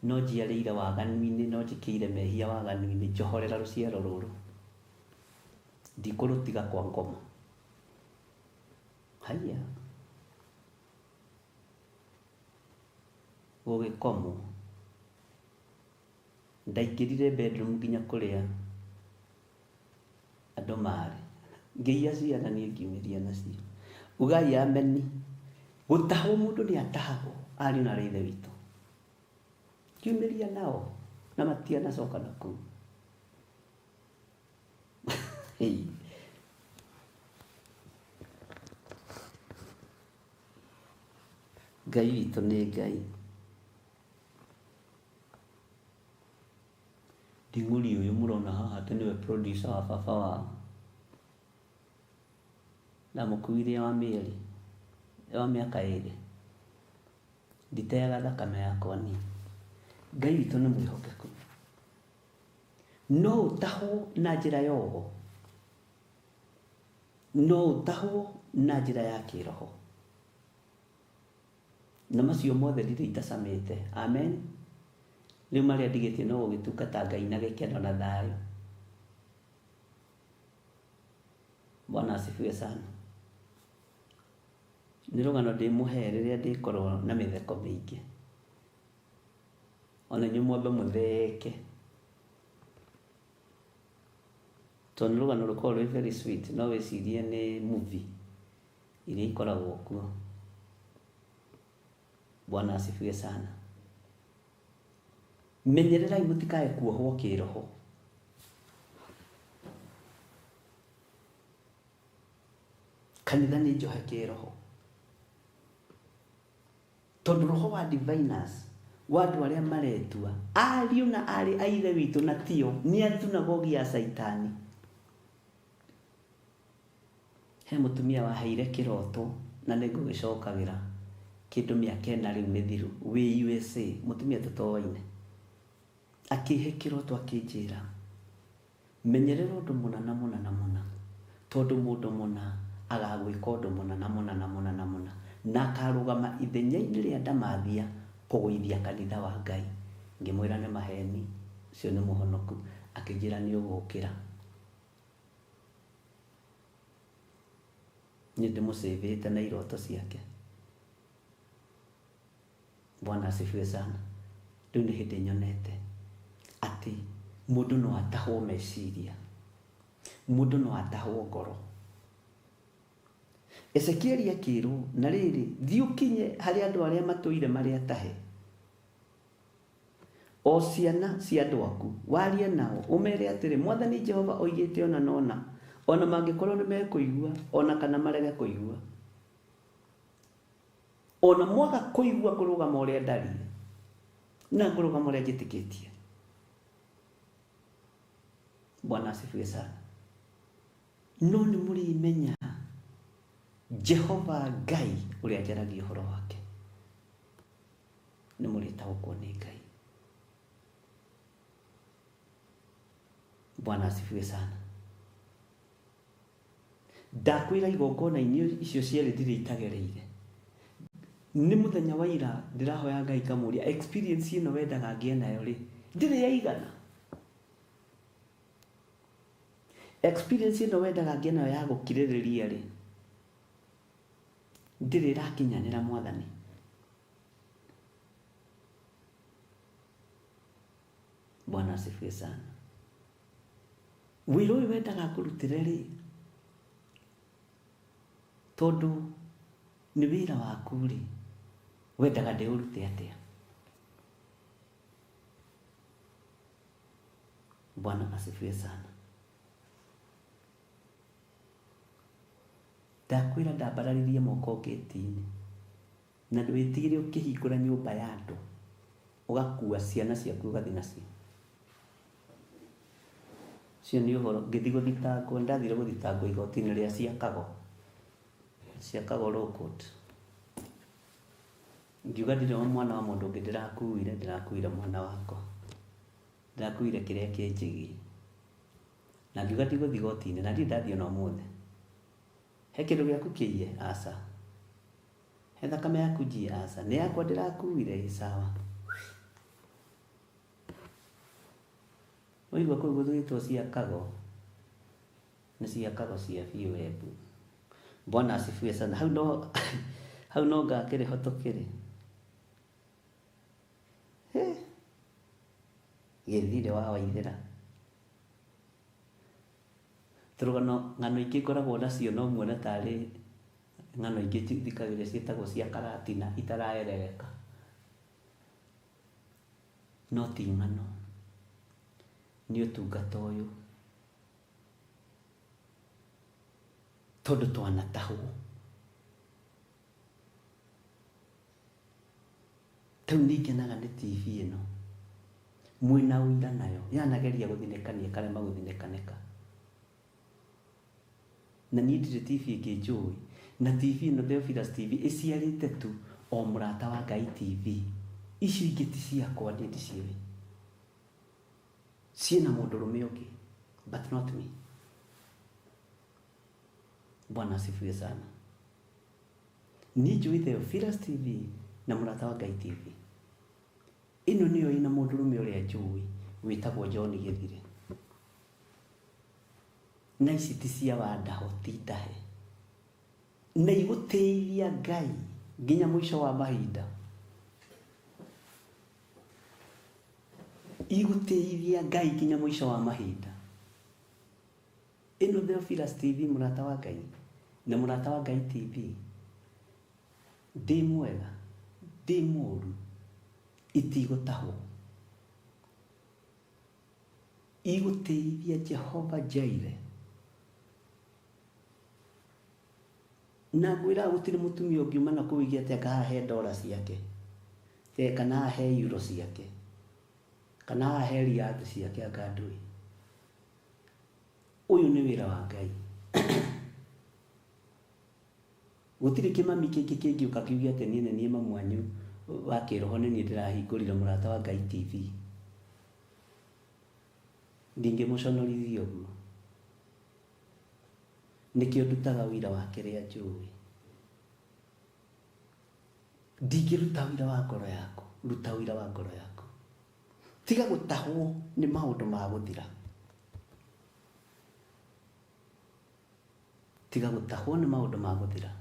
No njiarĩire waganu-inĩ, no njĩkĩire mehia waganu-inĩ, njohorera rũciaro rũrũ. Ndikũrũtiga kwa ngoma. haya gũgĩkomwo ndaingĩrire bedroom nginya kũrĩa andũ marĩ ngĩiya ciana niĩ ngiumĩria nacio ugai ameni gũtahwo mũndũ nĩ atahagwo ariũ na ithe witũ ngiumĩria nao na matianacoka na kũu Ngai witũ nĩ Ngai. Nding'uri ũyũ mũrona haha atĩ nĩwe producer wa baba wao ndamũkuire wa mĩeri wa mĩaka 2 nditeaga thakame yakwa niĩ. Ngai witũ nĩ mwĩhokeku, no ũtahwo na njĩra ya ũgo, no ũtahwo na njĩra ya kĩroho, na macio mothe ndirĩ itacamĩte. Amen. Rĩu marĩa ndigĩtie no gũgĩtungata Ngai na gĩkeno na thayũ. Bwana asifiwe sana. Nĩ rũgano ndĩmũhe rĩrĩa ndĩkorwo na mĩtheko mĩingĩ, ona inyuĩ mwambe mũtheke, tondũ nĩ rũgano rũkoragwo rwĩ very sweet, no wĩcirie nĩ movie iria ikoragwo kuo. Bwana asifiwe sana. Menyererai mũtikae kuohwo kĩroho. Kanitha nĩ njohe kĩroho, tondũ roho wa diviners wa andũ arĩa maretua ariũ na arĩ a ithe witũ na tio nĩ athunagogi ya Saitani. He mũtumia waheire kĩroto na nĩngũgĩcokagĩra kĩndũ mĩaka 4 rĩu mĩthiru wĩ USA, mũtumia tũtoaine, akĩhe kĩroto akĩnjĩra menyerera ũndũ mũna mũna, tondũ mũndũ mũna agagwĩka ũndũ mũna na akarũgama ithenya-inĩ rĩa ndamathia kũgũithia kanitha wa Ngai. Ngĩmwĩra nĩ maheni, ũcio nĩ mũhonoku. Akĩnjĩra nĩ ũgũkĩra. Nĩ ndĩmũcĩvĩte na iroto ciake. Bwana asifiwe sana. Rĩu nĩ hĩndĩ nyonete atĩ mũndũ no atahwo meciria, mũndũ no atahwo ngoro. Ezekieli akĩrwo na rĩrĩ thiĩ ũkinye harĩ andũ arĩa matũire marĩ atahe, o ciana cia andũ aku warie nao ũmere atĩrĩ Mwathani Jehova oigĩte ona nona, ona mangĩkorwo nĩ mekũigua ona kana marege kũigua, ona mwaga kũigua kũrũgama ũrĩa ndarire na kũrũgama ũrĩa njĩtĩkĩtie. Bwana asifiwe sana. No nĩ mũrĩmenya Jehova Ngai ũrĩa njaragia ũhoro wake nĩ mũrĩtaũkwo nĩ Ngai. Bwana asifiwe sana. Ndakwĩra igongona-inĩ icio cierĩ ndirĩ itagereire. Nĩ mũthenya wa ira ndĩrahoya Ngai kamũria experience ĩno wendaga ngĩe nayo rĩ ndirĩ yaigana. Experience ĩno wendaga ngĩe nayo ya gũkirĩrĩria rĩ ndirĩ rakinyanĩra Mwathani. Bwana asifiwe sana. Wĩra ũyũ wendaga kũrutĩre rĩ tondũ nĩ wĩra waku rĩ wendaga ndĩũrute atĩa. Bwana asifiwe sana. Ndakwĩra ndambararirie moko ngĩti-inĩ na ndwĩtigĩre ũkĩhingũra nyũmba ya andũ ũgakua ciana ciaku ũgathiĩ nacio. Cio nĩ ũhoro. Ngĩthiĩ gũthitangwo, ndathire gũthitangwo igoti-inĩ rĩa Ciakago Law Court. Ngiuga ndirĩ mwana wa mũndũ ũngĩ ndĩrakuire mwana wakwa, ndĩrakuire kĩrĩa kĩnjigi, na ngiuga ndigũthiĩ igoti-inĩ na ndirĩ ndathiĩ ona ũmũthĩ. He kĩndũ gĩaku kĩiye? Aca. He thakame yaku njiye? Aca. Nĩ yakwa ndĩrakuire? Sawa. Ũigua kũu gũthĩtwo Ciakago nĩ Ciakago cia biũ Embu. Bwana asifiwe sana. Hau no ngakĩrĩ ho tũkĩrĩ. Gĩthirĩ wa Waithĩra. Tũrũgano ng'ano ingĩ ngoragwo nacio no muona tarĩ ng'ano ingĩ thikagĩrĩria ciĩtagwo cia karatina itaraerereka. No ti ng'ano. Nĩ ũtungata ũyũ. Tondũ twanatahwo. Rĩu nĩngenaga nĩ TV ĩno. Mwĩna ũira nayo. Yanageria gũthinĩkania karema gũthinĩkanĩka. Na niĩ ndirĩ TV ĩngĩ njũĩ. Na TV ĩno Theophilus TV ĩciarĩte tu o Mũrata wa Ngai TV. Icio ingĩ ti ciakwa ndĩ ndiciũĩ. Ciĩna mũndũrũme ũngĩ. But not me. Bwana asifiwe sana. Niĩ njũĩ Theophilus TV na Mũrata wa Ngai TV. Ĩno nĩyo ĩna mũndũrũme ũrĩa njũĩ wĩtagwo John Gĩthirĩ. Na ici ti cia wandaho ti ndahe. Na igũteithia Ngai nginya mũico wa mahinda. Igũteithia Ngai nginya mũico wa mahinda. Ĩno Theophilus TV Mũrata wa Ngai na Mũrata wa Ngai TV. Ndĩ mwega, ndĩ mũũru, itigũtahwo. Igũteithia Jehova Jireh. Na ngwĩra gũtirĩ mũtumia ũngiuma na kũu igi atĩ akahe ndora ciake. Kana ahe euro ciake. Kana ahe riathi ciake akandũĩ. Ũyũ nĩ wĩra wa Ngai. Gũtirĩ kĩmami kĩngĩ kĩngĩũka kiuge atĩ niĩ nĩ niĩ mamu wanyu wa kĩroho nĩ niĩ ndĩrahingũrire Mũrata wa Ngai TV. Ndingĩmũconorithia ũguo. Nĩkĩo ndutaga wĩra wa kĩrĩa njũĩ. Ndingĩruta wĩra wa ngoro yaku, ruta wĩra wa ngoro yaku. Tiga gũtahwo nĩ maũndũ ma gũthira. Tiga gũtahwo nĩ maũndũ ma gũthira.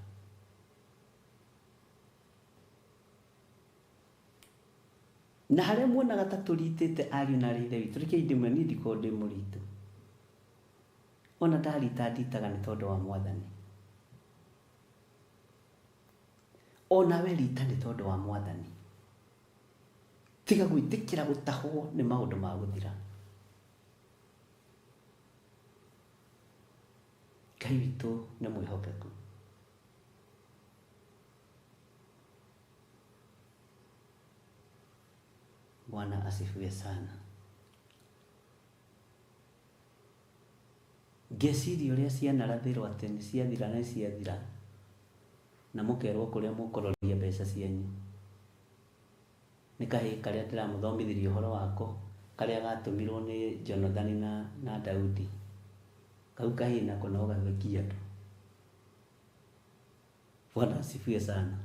Na harĩa muonaga ta tũritĩte ariũ na aarĩ a Ithe witũ, rekei ndĩmwe niĩ ndikorwo ndĩ mũritũ. Ona ndarita nditaga nĩ tondũ wa Mwathani. Ona we rita nĩ tondũ wa Mwathani. Tiga gwĩtĩkĩra gũtahwo nĩ maũndũ ma gũthira. Ngai witũ nĩ mwĩhokeku. Bwana asifiwe sana. Ngeciria ũrĩa cianarathĩrwo atĩ nĩ ciathira na ciathira. Na mũkerwo kũrĩa mũkũroria mbeca cianyu. Nĩ kahĩĩ karĩa ndĩramũthomithirie ũhoro wako, karĩa gatũmirwo nĩ Jonathan na Daudi. Kau kahĩĩ nako no gathekie andũ. Bwana asifiwe sana.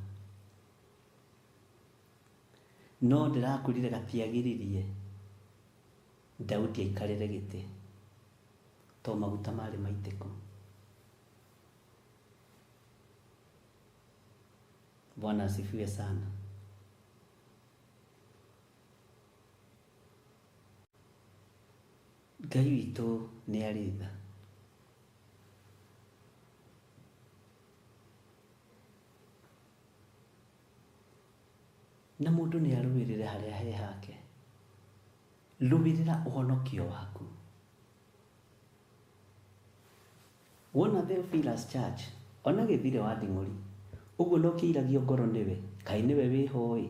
No ndĩrakwĩrire gatiagĩrĩrie Daudi aikarĩre gĩtĩ. To maguta marĩ maitĩku. Bwana asifiwe sana. Ngai witũ nĩ arĩ tha. Na mũndũ nĩ arũĩrĩre harĩa he hake. Rũmĩrĩra ũhonokio waku. Wona Theophilus Church, ona Gĩthirĩ wa Nding'ũri, ũguo no kĩiragio ngoro nĩwe, kaĩ nĩwe wĩhoĩ,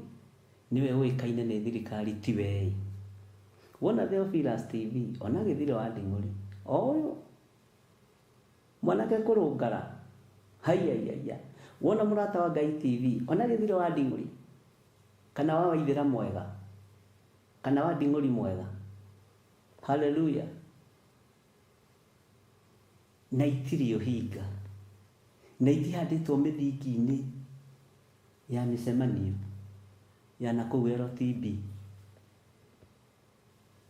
nĩwe ũĩkaine nĩ thirikari ti wei. Wona Theophilus TV, ona Gĩthirĩ wa Nding'ũri, o ũyũ mwanake kũrũngara, haiyaiya. Wona Mũrata wa Ngai TV, ona Gĩthirĩ wa Nding'ũri, kana wa Waithĩra mwega, kana wa Nding'ũri mwega. Hallelujah. Na itirĩ ũhinga, na itihandĩtwo mĩthingi-inĩ ya mĩcemanio ya nakũu LTB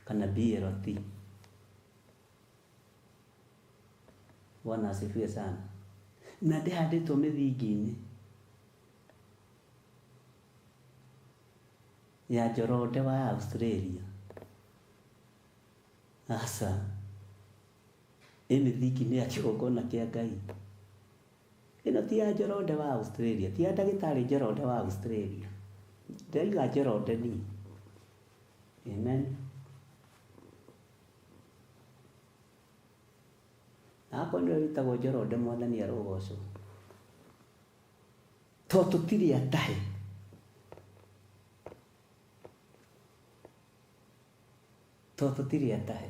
kana BLT. Bwana asifiwe sana. na ndihandĩtwo mĩthingi-inĩ ya Njoroge wa Australia. Aca mĩthingi nĩ ya kĩgongona kĩa Ngai. Ĩno ti ya Njoroge wa Australia, ti ya ndagĩtarĩ Njoroge wa Australia. Ndĩrauga Njoroge ni. Amen. Hapo ndio wĩtagwo Njoroge, Mwathani arogocwo. To tũtirĩ atahe. To tũtirĩ atahe.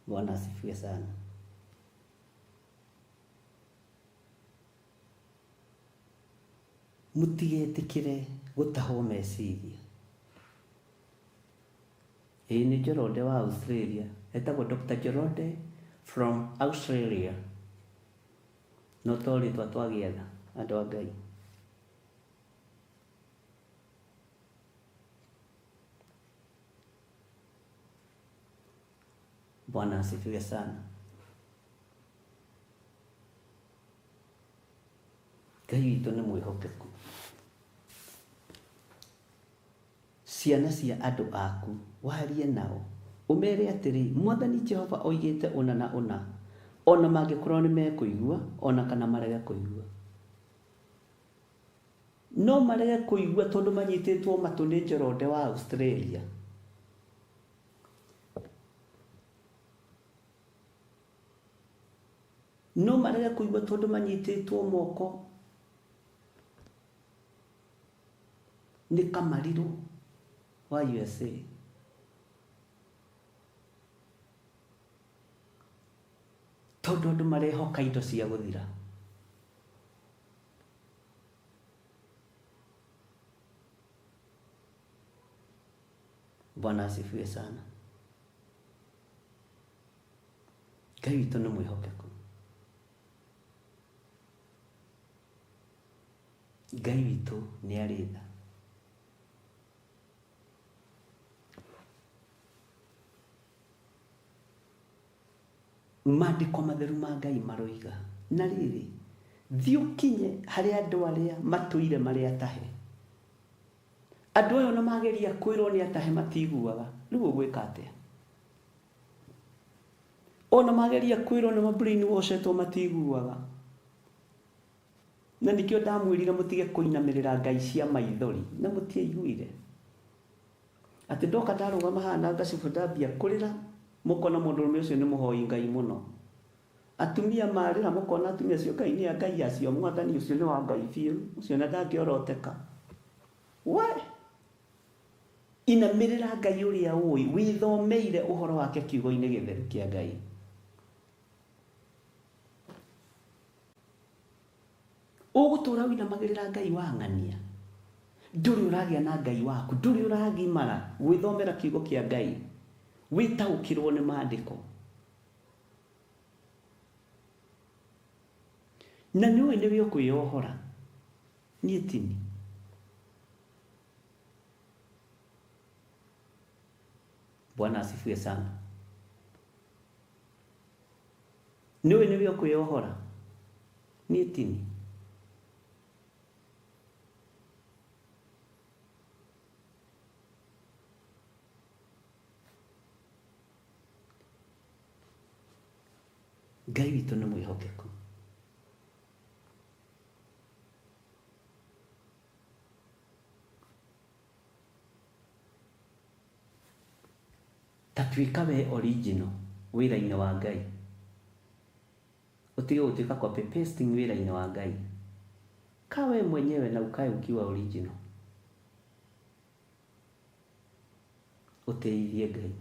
Bwana asifiwe sana. Mũtigetĩkĩre gũtahwo meciria. Ĩĩ nĩ Njoroge wa Australia, etagwo Dr. Njoroge from Australia. No to rĩtwa twagĩetha andũ a Ngai. Bwana asifiwe sana. Ngai witũ nĩ mwĩhokeku. Ciana cia andũ aku warie nao, ũmere atĩrĩ, Mwathani Jehova oigĩte ũna na ũna, ona mangĩkorwo nĩ mekũigua ona kana marege kũigua. No marege kũigua tondũ manyitĩtwo matũ nĩ Njoroge wa Australia. No marege kũigua tondũ manyitĩtwo moko nĩ Kamariru wa USA. Tondũ andũ marehoka indo cia gũthira. Bwana asifiwe sana. Ngai witũ nĩ mwĩhokeku. Ngai witũ nĩ arĩ tha. Maandĩko matheru ma Ngai maroiga, na rĩrĩ, thiĩ ũkinye harĩ andũ arĩa matũire marĩ atahe. Andũ aya ona mageria kwĩrwo nĩ atahe matiguaga, rĩu ũgwĩka atĩa? Ona mageria kwĩrwo nĩ brainwashetwo matiguaga. Na nĩkĩo ndamwĩrire mũtige kũinamĩrĩra ngai cia maithori, na mũtiaiguire. Atĩ ndoka ndarũgama haha na ngacibu ndambia kũrĩra, mũkona mũndũrũme ũcio nĩ mũhoi Ngai mũno. Atumia marĩra mũkona atumia acio Ngai nĩ a Ngai acio, Mwathani ũcio nĩ wa Ngai biũ, ũcio na ndangĩoroteka. We! Inamĩrĩra Ngai ũrĩa ũĩ, wĩthomeire ũhoro wake kiugo-inĩ gĩtheru kĩa Ngai. Ũgũtũra wĩinamagĩrĩra Ngai wa ng'ania. Ndũrĩ ũragĩa na Ngai waku, ndũrĩ ũragimara gwĩthomera kiugo kĩa Ngai. Wĩtaũkĩrwo nĩ maandĩko. Na nĩwe nĩwe ũkwĩyohora. Niĩ tini. Bwana asifiwe sana. Nĩwe nĩwe ũkwĩyohora. Niĩ tini. Ngai witũ nĩ mwĩhokeku. Tatuĩka we original wĩra-inĩ wa Ngai. Utige gũtuĩka copy pasting wĩra-inĩ wa Ngai. Kawe mwenyewe na ukae ukiwa original. Ũteithie Ngai.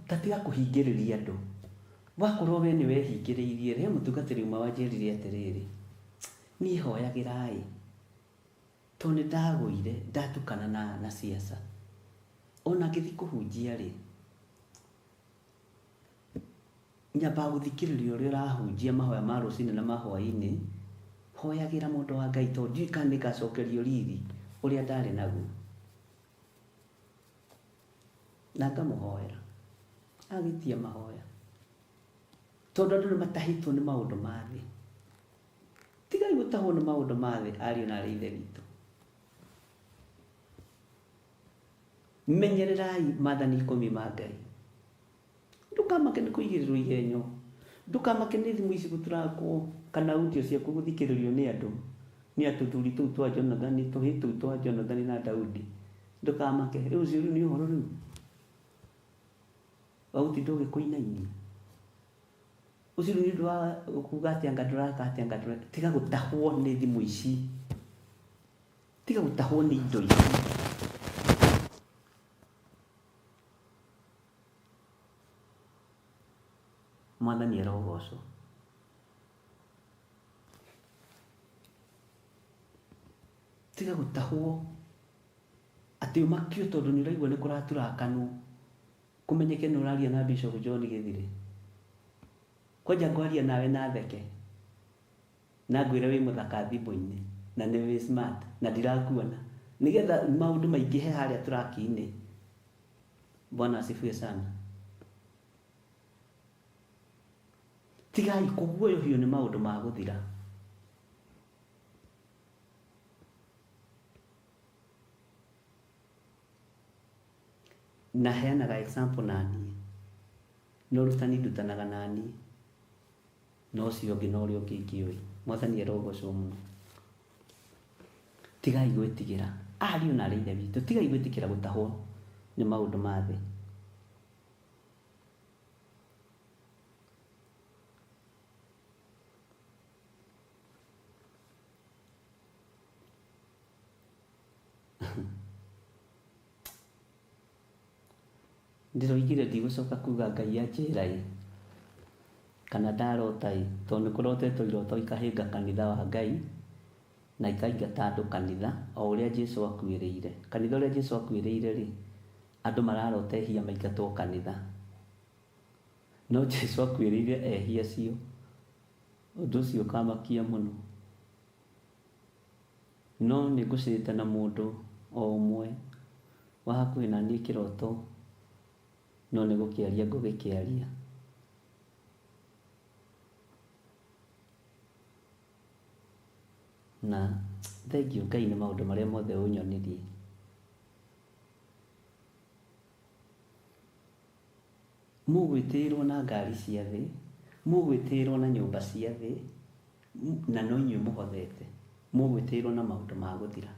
Tatiga kũhingĩrĩria andũ. Wakorwo we nĩ wehingĩrĩirie, rĩrĩa mũtungatĩri ũmwe wanjĩrire atĩrĩrĩ, niĩ hoyagĩrai, to nĩ ndagũire ndatukana na ciaca. Ona ngĩthiĩ kũhunjia rĩ, nyambaga gũthikĩrĩria ũrĩa ũrahunjia mahoya ma rũcinĩ na ma hwaĩ-inĩ, hoyagira mundu wa Ngai to ndika nikacokerio rithi uria ndari naguo na ngamuhoera agitia mahoya tondu andu matahitwo ni maundu ma thi tigai gutahwo ni maundu ma thi ariu na ithe witu menyererai mathani 10 ma Ngai ndukamake ni kuigirirwo igenyo ndukamake ni thimu ici guturakwo kana audio ciaku guthikiririo ni andu ni atuthuri tu twa Jonathan tuhitu twa Jonathan na Daudi ndukamake riu ciuru ni uhoro riu auti ndoge kuinaini uciru ni ndwa kuga ati anga tiga gutahwo ni thimu ici tiga gutahwo ni indo ici mwathani arogocwo tiga gutahwo ati umakio tondu ni uraigua ni kuraturakanu kumenyeke ni uraria na Bishop John Githire koja ngwaria nawe na theke na ngwire wi muthaka thimbo-ini na ni wi smart na ndirakuona nigetha maundu maingihe haria turaki-ini. Bwana asifiwe sana. Tigai kuguoyohio ni maundu ma guthira. Na heanaga example nani no rutani ndutanaga nani no cio ngi no rio kingiwi mwathani arogocwo muno. Tigai gwitigira ariu na ithe witu tigai gwitikira gutahwo ni maundu ma thi. Ndiroigire ndigucoka kuga Ngai anjirai kana ndarotai tondu kurotetwo iroto ikahinga kanitha wa Ngai na ikaingata andu kanitha o uria Jesu akwiriire. Kanitha uria Jesu akwiriire ri andu mararotehia maingatwo kanitha no Jesu akwiriire ehia cio undu ucio kamakia muno. No nigucite na mundu o umwe wa hakuhi na ni kiroto no nigukiaria ngugikiaria. Na thengiũ Ngai nĩ maũndũ marĩa mothe ũnyonirie. Mũgwĩtĩrwo na ngari cia thĩ, mũgwĩtĩrwo na nyũmba cia thĩ, na no inyuĩ mũhothete, mũgwĩtĩrwo na maũndũ ma gũthira.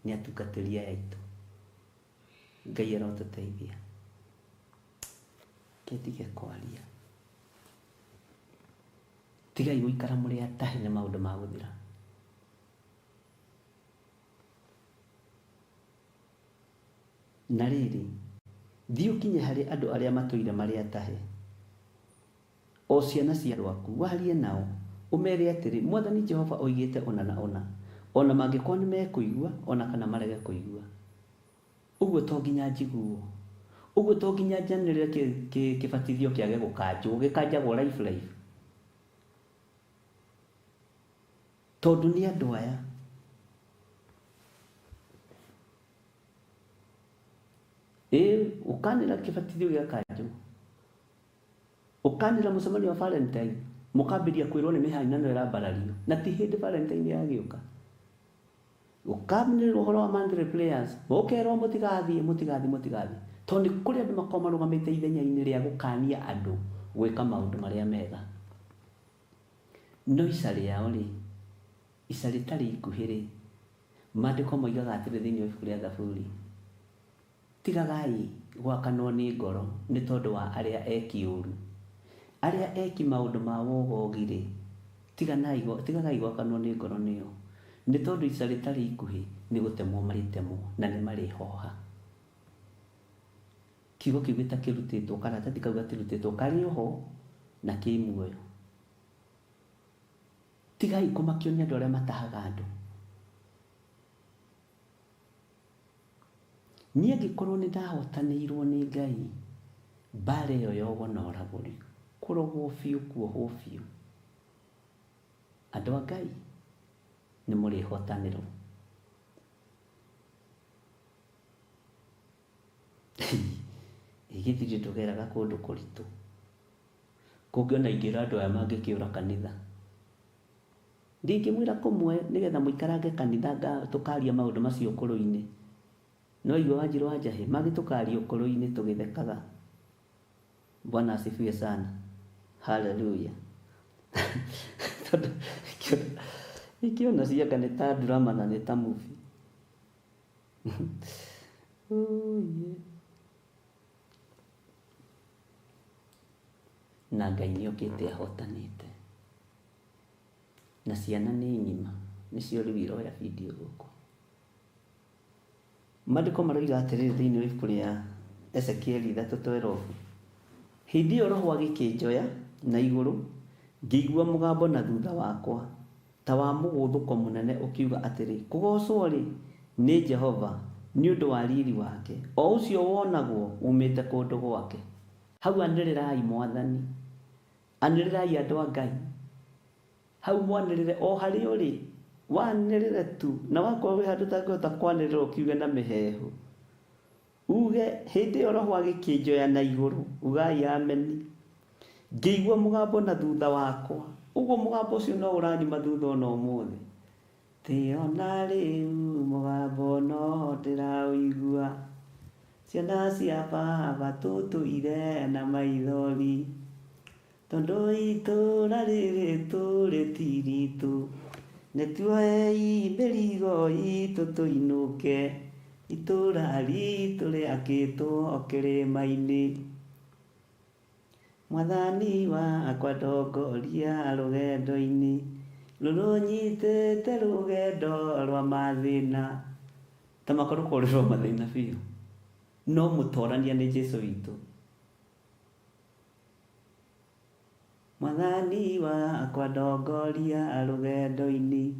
Nĩ atungatĩri aya aitũ. Ngai arotũteithia. Ketige kwaria. Tigai guikara muri atahe na maundu ma guthira. Na riri thiĩ ũkinye harĩ andũ arĩa matũire marĩ atahe, o ciana cia rwaku warie nao ũmere atĩrĩ Mwathani Jehova oigĩte ona na ona, ona mangĩkorwo nĩ mekũigua ona kana marege kũigua. Ũguo to nginya njiguo, ũguo to nginya njanĩrĩre kĩbatithio kĩage gũkanjwo, gĩkanjagwo live. Tondu ni andu aya ukanira kibatithio gia kanjo, ukanira mucemanio wa Valentine, mukambiria kwirwo ni mihainano irambarario na ti hindi Valentine yagiuka. Ukamira uhoro wa monthly prayers, ukerwo mutigathi tondu kuri andu makoma rugamite ithenya-ini ria gukania andu gwika maundu maria mega. No icari yao ri icari tari ikuhiri maandiko moigaga atĩrĩ thĩinĩ wa ibuku rĩa Thaburi, tigagai gwakanwo nĩ ngoro nĩ tondũ wa arĩa eki ũru, arĩa eki maũndũ ma wogogire, tigagai gwakanwo nĩ ngoro nĩo nĩ tondũ icari tari ikuhi nĩ gũtemwo marĩtemwo na nĩ marĩhoha. Kiugo kĩu gĩtakĩrutĩtwo karatathi kau gatirutĩtwo karĩ oho na kĩ muoyo. Tigai kumakio nĩ andũ arĩa matahaga andũ. Niĩ angĩkorwo nĩ ndahotanĩirwo nĩ Ngai mbara ĩyo ya ũgo na ũragũri, kũrogwo biũ kuohwo biũ, andũ a Ngai nĩ mũrĩhotanĩrwo. Githiri ndũgeraga kũndũ kũritũ kũngĩona ingĩra andũ aya mangĩkĩũra kanitha. Ndingĩmwĩra kũmwe nĩgetha mũikarange kanitha tũkaria maũndũ macio ũkũrũ-inĩ. No igua Wanjiru wa Njahĩ magĩtũkaria ũkũrũ-inĩ tũgĩthekaga. Bwana asifiwe sana. Hallelujah. Ikiona ciaka nĩ ta drama na nĩ ta movie. Na Ngai nĩokĩte ahotanĩte. Na ciana nĩ ng'ima, nĩcio rĩu iroya video gũkũ. Maandĩko maroiga atĩrĩrĩ thĩinĩ wa ibuku rĩa Ezekieli 3:12. Hĩndĩ ĩyo Roho agĩkĩnjoya na igũrũ, ngĩigua mũgambo na thutha wakwa ta wa mũgũthũko mũnene ũkiuga atĩrĩ, kũgocwo-rĩ nĩ Jehova nĩ ũndũ wa riri wake, o ũcio wonagwo umĩte kũndũ gwake. Hau anĩrĩrai Mwathani, anĩrĩrai andũ a Ngai. Hau mwanĩrĩre o harĩa ũrĩ, wanĩrĩre tu, na wakorwo wĩ handũ ũtangĩhota kwanĩrĩra ũkiuge na mĩheehũ. Uge hĩndĩ ĩyo Roho agĩkĩnjoya na igũrũ, ugai ameni. Ngĩigua mũgambo na thutha wakwa. Ũguo mũgambo ũcio no ũranyuma thutha ona ũmũthĩ. Thĩ ona rĩu mũgambo no ndĩraũigua. Ciana cia baba tũtũire na maithori, tondũ itũũra rĩrĩ tũrĩtiritũ. Nĩtuoei mĩrigo itũ tũinũke, itũũra ritũ rĩakĩtwo kĩrĩma-inĩ. Mwathani wakwa ndongoria rũgendo-inĩ, rũrũnyitĩte rũgendo rwa mathĩna. Ta makorwo rwa mathĩna biũ, no mũtwarania nĩ Jesũ witũ. Mwathani wakwa ndongoria rũgendo-inĩ,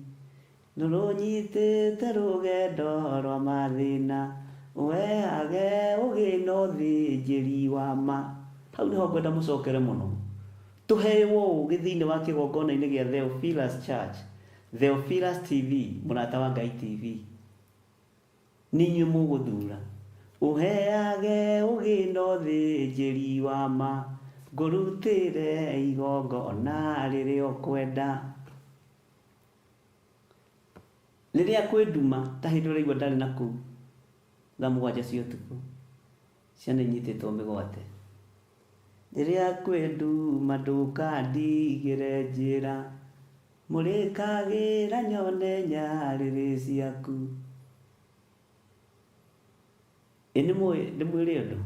rũrũnyitĩte rũgendo rwa mathĩna. Weage ũgĩ na ũthĩnjĩri wa ma. Hau nĩho ngwenda mũcokere mũno. Tũheyo ũgĩ thĩinĩ wa kĩgongona-inĩ gĩa Theophilus Church, Theophilus TV, mũrata wa Ngai TV. Nĩ inyuĩ mũgũthura. Ũheage ũgĩ na ũthĩnjĩri wa ma, ngũrutĩre igongona rĩrĩa ũkwenda. Rĩrĩa kwĩ nduma, ta hĩndĩ ũraigua ndarĩ na kũu, thaa 7 cia ũtukũ, ciana inyitĩtwo mĩgwate. Rĩrĩa kwĩ nduma ndũkandigĩre njĩra, mũrĩkagĩra nyone nyarĩrĩ ciaku. Nĩ mwĩrĩ ũndũ.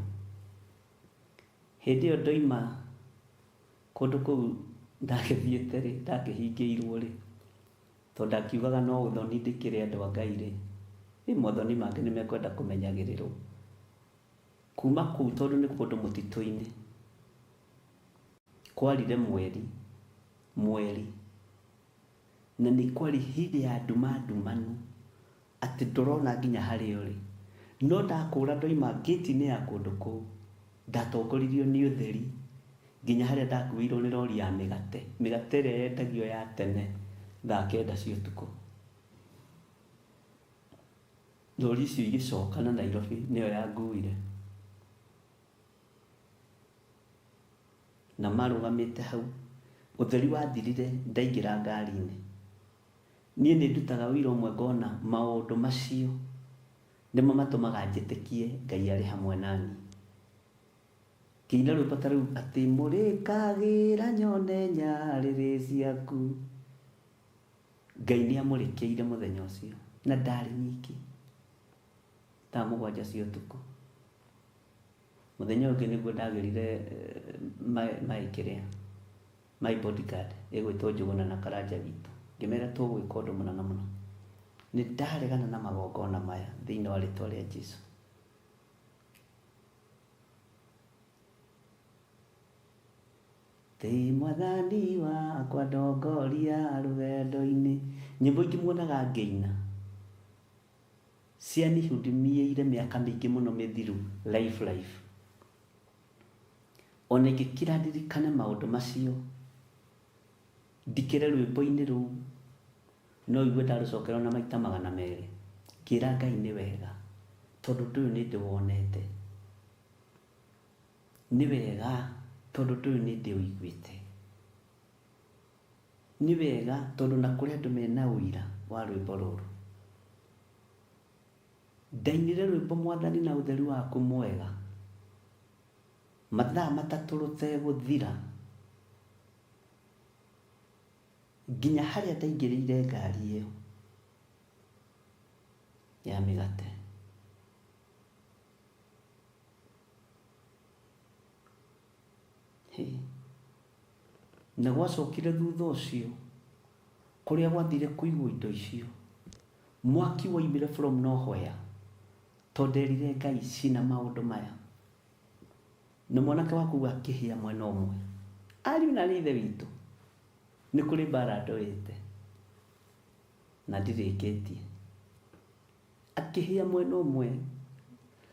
Hĩndĩ ĩyo ndoima kũndũ kũu ndagĩthiĩte-rĩ, ndakĩhingĩirwo-rĩ, tondũ ndakiugaga no ũthoni ndĩkĩre andũ a Ngai-rĩ, maũthoni mangĩ nĩmekwenda kũmenyagĩrĩrwo. Kuma kũu tondũ nĩ kũndũ mũtitũ-inĩ, kwarire mweri, na nĩ kwari hĩndĩ ya nduma ndumanu, atĩ ndũrona nginya harĩa ũrĩ. No ndakũra ndoima gate-inĩ ya kũndũ kũu, ndatongoririo nĩ ũtheri nginya harĩa ndakuĩirwo nĩ rori ya mĩgate ĩrĩa yendagio ya tene thaa 9 cia ũtukũ. Rori icio igĩcoka na Nairobi nĩyo yanguire. Na marũgamĩte hau, ũtheri wathirire, ndaingĩra ngari-inĩ. Niĩ nĩ ndutaga wĩra ũmwe, ngona maũndũ macio nĩmo matũmaga njĩtĩkie Ngai arĩ hamwe nani. Kĩina rwĩmbo ta rĩu atĩ mũrĩkagĩra nyone nyarĩrĩ ciaku. Ngai nĩ amũrĩkĩire mũthenya ũcio, na ndarĩ nyiki, thaa 7 cia ũtukũ. Mũthenya ũngĩ nĩguo ndagerire my bodyguard ĩgwĩtwo Njũgũna na Karanja witũ, ngĩmera tũgwĩka ũndũ mũnene mũno. Nĩ ndaregana na magongona maya thĩinĩ wa rĩtwa rĩa Jesũ. Thĩ Mwathani wakwa ndongoria rũgendo-inĩ. Nyĩmbo ingĩ muonaga ngĩina cianihudumĩire mĩaka mĩingĩ mũno mĩthiru life. Ona ingĩkira ndirikane maũndũ macio, ndikĩre rwĩmbo-inĩ rũu no igue ndarũcokera na maita 200 ngĩra Ngai nĩ wega tondũ ndũyũ nĩ ndĩwonete, nĩ wega tondũ ndũyũ nĩ ndĩũiguĩte, nĩ wega tondũ na kũrĩ andũ mena ũira wa rwĩmbo rũrũ. Ndainire rwĩmbo Mwathani na ũtheri waku mwega mathaa 3 rũtegũthira nginya harĩa ndaingĩrĩire ngari ĩyo ya mĩgate. Na gwacokire thutha ũcio kũrĩa gwathire kũigwo indo icio mwaki woimire from nowhere tondũ nderire Ngai cina maũndũ maya. Na mwanake waku akĩhĩa mwena ũmwe, ariũ na ithe witũ nĩ kũrĩ mbara ndoĩte na ndirĩkĩtie, akĩhĩa mwena ũmwe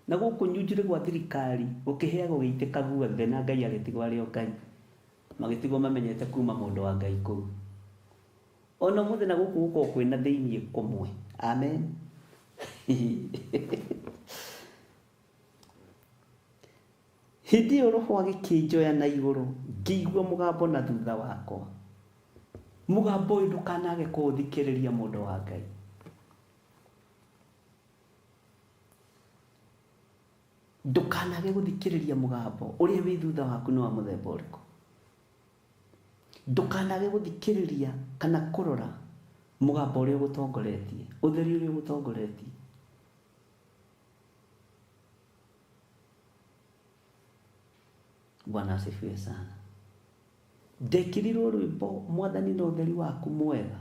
na gũkũ nyunjire gwa thirikari gũkĩhĩa gũgĩitĩka guothe na Ngai agĩtigwo arĩ o Ngai, magĩtigwo mamenyete kuma mũndũ wa Ngai kũu. Ona mũthĩ na gũkũ gũkorwo kwĩna thĩiniĩ kũmwe. Amen. Hĩndĩ ĩyo roho agĩkĩnjoya na igũrũ ngĩigua mũgambo na thutha wakwa. Mũgambo ũyũ ndũkanage kũũthikĩrĩria mũndũ wa Ngai. Ndũkanage gũthikĩrĩria mũgambo ũrĩa wĩ thutha waku nĩ wa mũthemba ũrĩkũ. Ndũkanage gũthikĩrĩria kana kũrora mũgambo ũrĩa ũgũtongoretie, ũtheri ũrĩa ũgũtongoretie. Bwana asifiwe sana. Ndekirirwo rwĩmbo Mwathani na ũtheri waku mwega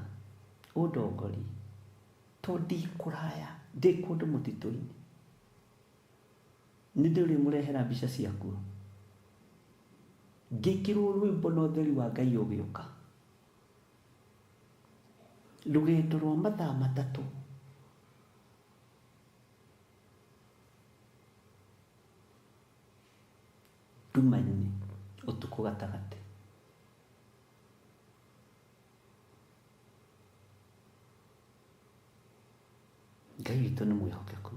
ũndongorie tondũ ndĩ kũraya, ndĩ kũndũ mũtitũ-inĩ. Nĩ ndĩrĩmũrehera mbica ciakuo. Ngĩkĩrwo rwĩmbo na ũtheri wa Ngai ũgĩũka. Rũgendo rwa mathaa 3 nduma-inĩ ũtukũ gatagatĩ. Ngai witũ nĩ mwĩhokeku.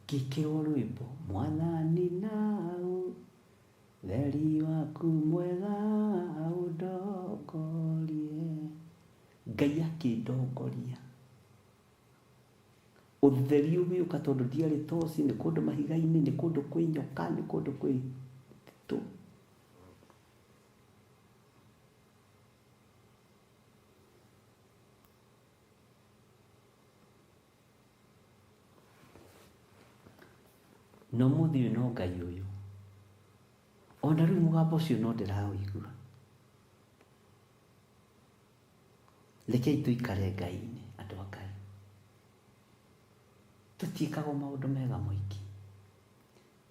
Ngĩkĩrwo rwĩmbo Mwathani na ũtheri waku mwega ũndongorie. Ngai akĩndongoria. Ũtheri ũgĩũka tondũ ndiarĩ toci, nĩ kũndũ mahiga-inĩ, nĩ kũndũ kwĩ nyoka, nĩ kũndũ kwĩ tũ. No mũthĩ ũyũ no Ngai ũyũ. Ona rĩu mũgambo ũcio no ndĩraũigua. Rekei tũikare Ngai-inĩ andũ a Ngai. Tũtiĩkaga maũndũ mega maingĩ.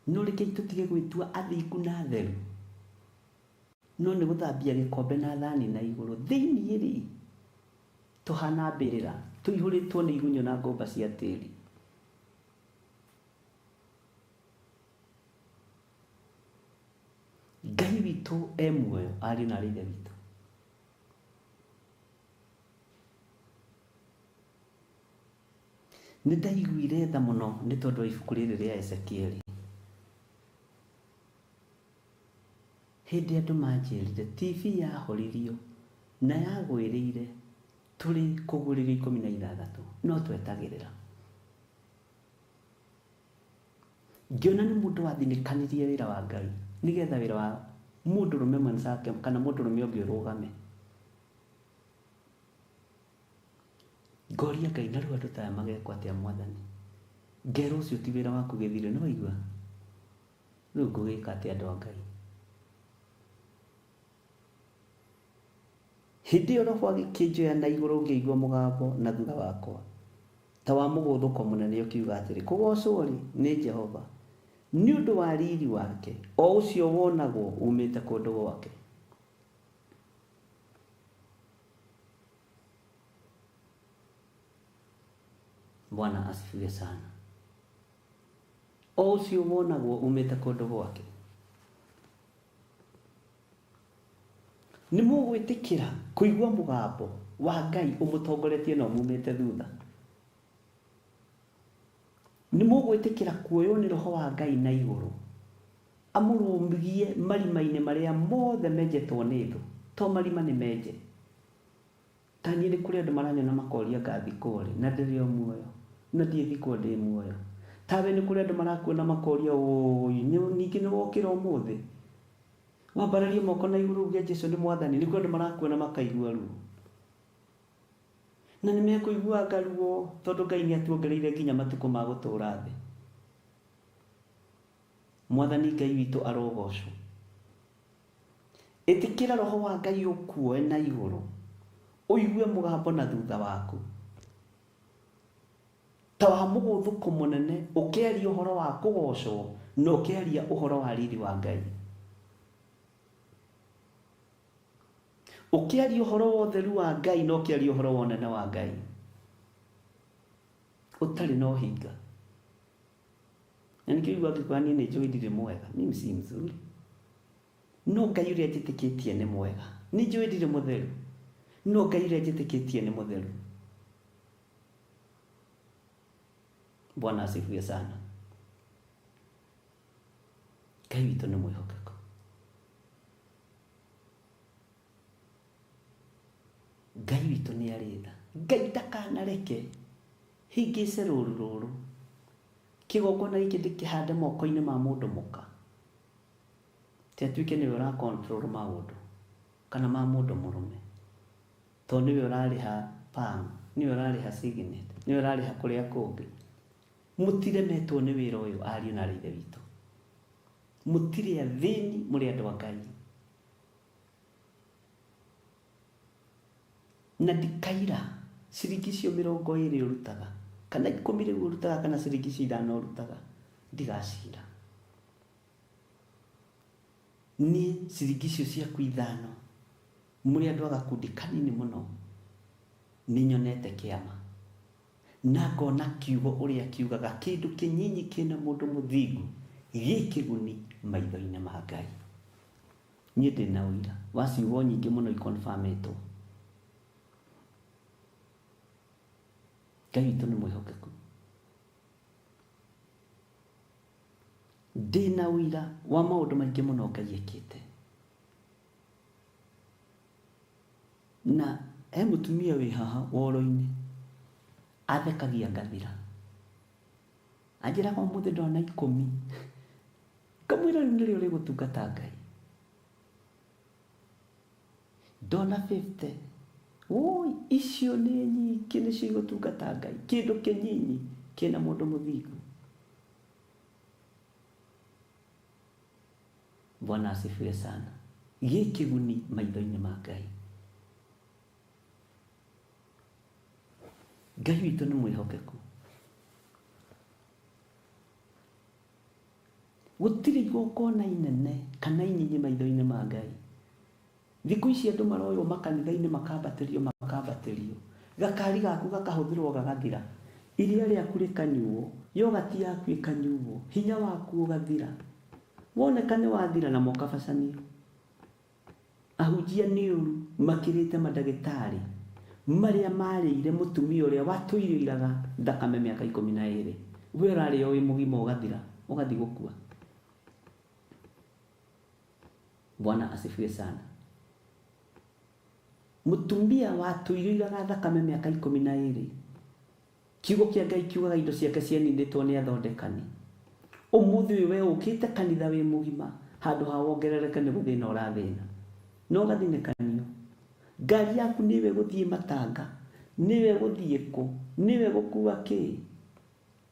No rekei tũtige gwĩtua athingu na atheru. No nĩ gũthambia gĩkombe na thani na igũrũ. Thĩiniĩ rĩ tũhana mbĩrĩra, tũihũrĩtwo nĩ igunyũ na ngũmba cia tĩri. Ngai witũ e muoyo, ariũ na ithe witũ. Nĩ ndaiguire tha mũno nĩ tondũ wa ibuku rĩrĩ rĩa Ezekieli. Hĩndĩ andũ manjĩrire TV yahoririo na yagwĩrĩire tũrĩ kũgũrĩrwo 16 no twetagĩrĩra. Ngĩona nĩ mũndũ wathinĩkanirie wĩra wa Ngai nĩgetha wĩra wa mũndũrũme mwenzake kana mũndũrũme ũngĩ ũrũgame. Ngoria Ngai, na rĩu andũ taya magekwo atĩa Mwathani? Ngerwo ũcio ti wĩra waku gĩthire, nĩ waigua? Rĩu ngũgĩka atĩa andũ a Ngai? Hĩndĩ ĩyo roho agĩkĩnjoya na igũrũ ngĩigua mũgambo na thutha wakwa ta wa mũgũthũko mũnene ũkiuga atĩrĩ, kũgocwo rĩ nĩ Jehova nĩ ũndũ wa riri wake, o ũcio wonagwo umĩte kũndũ gwake. Bwana asifiwe sana. O ũcio wonagwo umĩte kũndũ gwake. nĩ mũgwĩtĩkĩra kũigua mũgambo wa Ngai ũmũtongoretie na ũmumĩte thutha? Nĩ mũgwĩtĩkĩra kuoywo nĩ roho wa Ngai na igũrũ amũrũmgie marima-inĩ marĩa mothe menjetwo nĩ thũ? To marima nĩ menje. Ta niĩ nĩ kũrĩ andũ maranyona makoria ngathikwo rĩ, na ndĩrĩ o muoyo, na ndiĩthikwo ndĩ muoyo. Tawe nĩ kũrĩ andũ marakuona makoria ningĩ nĩ wokĩra ũmũthĩ, wambararie moko na igũrũ uge Jesũ nĩ mwathani. Nĩ kũrĩ andũ marakuona makaigua ruo, na nĩ mekũiguanga ruo tondũ Ngai nĩ atuongereire nginya matukũ ma gũtũũra thĩ. Mwathani Ngai witũ arogocwo. Ĩtĩkĩra roho wa Ngai ũkuoe na igũrũ, ũigue mũgambo na thutha waku, ta wa mũgũthũko mũnene, ũkĩaria ũhoro wa kũgocwo na ũkĩaria ũhoro wa riri wa Ngai, ũkĩaria ũhoro wa ũtheru wa Ngai na ũkĩaria ũhoro wa ũnene wa Ngai, ũtarĩ na ũhinga. Na nĩkĩo igua ngĩkwĩra niĩ nĩ njũĩ ndirĩ mwega, mimi si mzuri, no Ngai ũrĩa njĩtĩkĩtie nĩ mwega. Nĩ njũĩ ndirĩ mũtheru, no Ngai ũrĩa njĩtĩkĩtie nĩ mũtheru. Bwana asifiwe sana. Ngai witũ nĩ mwĩhokeku. Ngai witũ nĩ arĩ tha. Ngai ndakanareke hingĩce rũũru rũrũ, kĩgongona gĩkĩ ndĩkĩhande moko-inĩ ma mũndũ mũka, ti atuĩke nĩwe ũra-control maũndũ kana ma mũndũ mũrũme, tondũ nĩwe ũrarĩha PAM, nĩwe ũrarĩha signet, nĩwe ũrarĩha kũrĩa kũngĩ. Mũtiremetwo nĩ wĩra ũyũ ariũ na ithe witũ, mũtirĩ athĩni, mũrĩ andũ a Ngai. Na ndikaira ciringi icio 20 ũrutaga kana 10 rĩu ũrutaga kana ciringi icio 5 ũrutaga, ndigacira. Niĩ ciringi icio ciaku 5, mũrĩ andũ a gakundi kanini mũno, nĩ nyonete kĩama na ngona kiugo ũrĩa kiugaga kĩndũ kĩnyinyi kĩna mũndũ mũthingu gĩ kĩguni maitho-inĩ ma Ngai. Niĩ ndĩna ũira wa ciugo nyingĩ mũno ikonfirmĩtwo. Ngai witũ nĩ mwĩhokeku. Ndĩna ũira wa maũndũ maingĩ mũno Ngai ekĩte. Na he mũtumia wĩ haha woro-inĩ athekagia ngathira, anjĩraga ũmũthĩ ndona 10, ngamwĩra rĩu nĩrĩo rĩgũtungata Ngai. Ndona 50, woi icio nĩ nyingĩ, nĩcio igũtungata Ngai. Kĩndũ kĩnyinyi kĩna mũndũ mũthingu. Bwana asifiwe sana. Gĩ kĩguni maitho-inĩ ma Ngai. Ngai witũ nĩ mwĩhokeku. Gũtirĩ igongona inene kana inyinyi maitho-inĩ ma Ngai. Thikũ ici andũ maroywo makanitha-inĩ makambatĩrio, gakari gaku gakahũthĩrwo gagathira, iria rĩaku rĩkanyuo, yogati yaku ĩkanyuo, hinya waku ũgathira, woneka nĩ wathira na mokabacanio. Ahunjia nĩ ũru makĩrĩte mandagĩtarĩ marĩa marĩire mũtumia ũrĩa watũirĩraga thakame mĩaka 12. We ũrarĩ o wĩ mũgima ũgathira, ũgathi gũkua. Bwana asifiwe sana. Mũtumia watũirĩraga thakame mĩaka 12, kiugo kĩa Ngai kiugaga indo ciake cianinĩtwo nĩ athondekani. Ũmũthĩ ũyũ we ũkĩte kanitha wĩ mũgima, handũ ha wongerereke nĩ gũthĩna ũrathĩna, no ũgathinĩkanio. Ngari yaku nĩwe gũthiĩ matanga, nĩwe gũthiĩ kũ, nĩwe gũkua kĩ,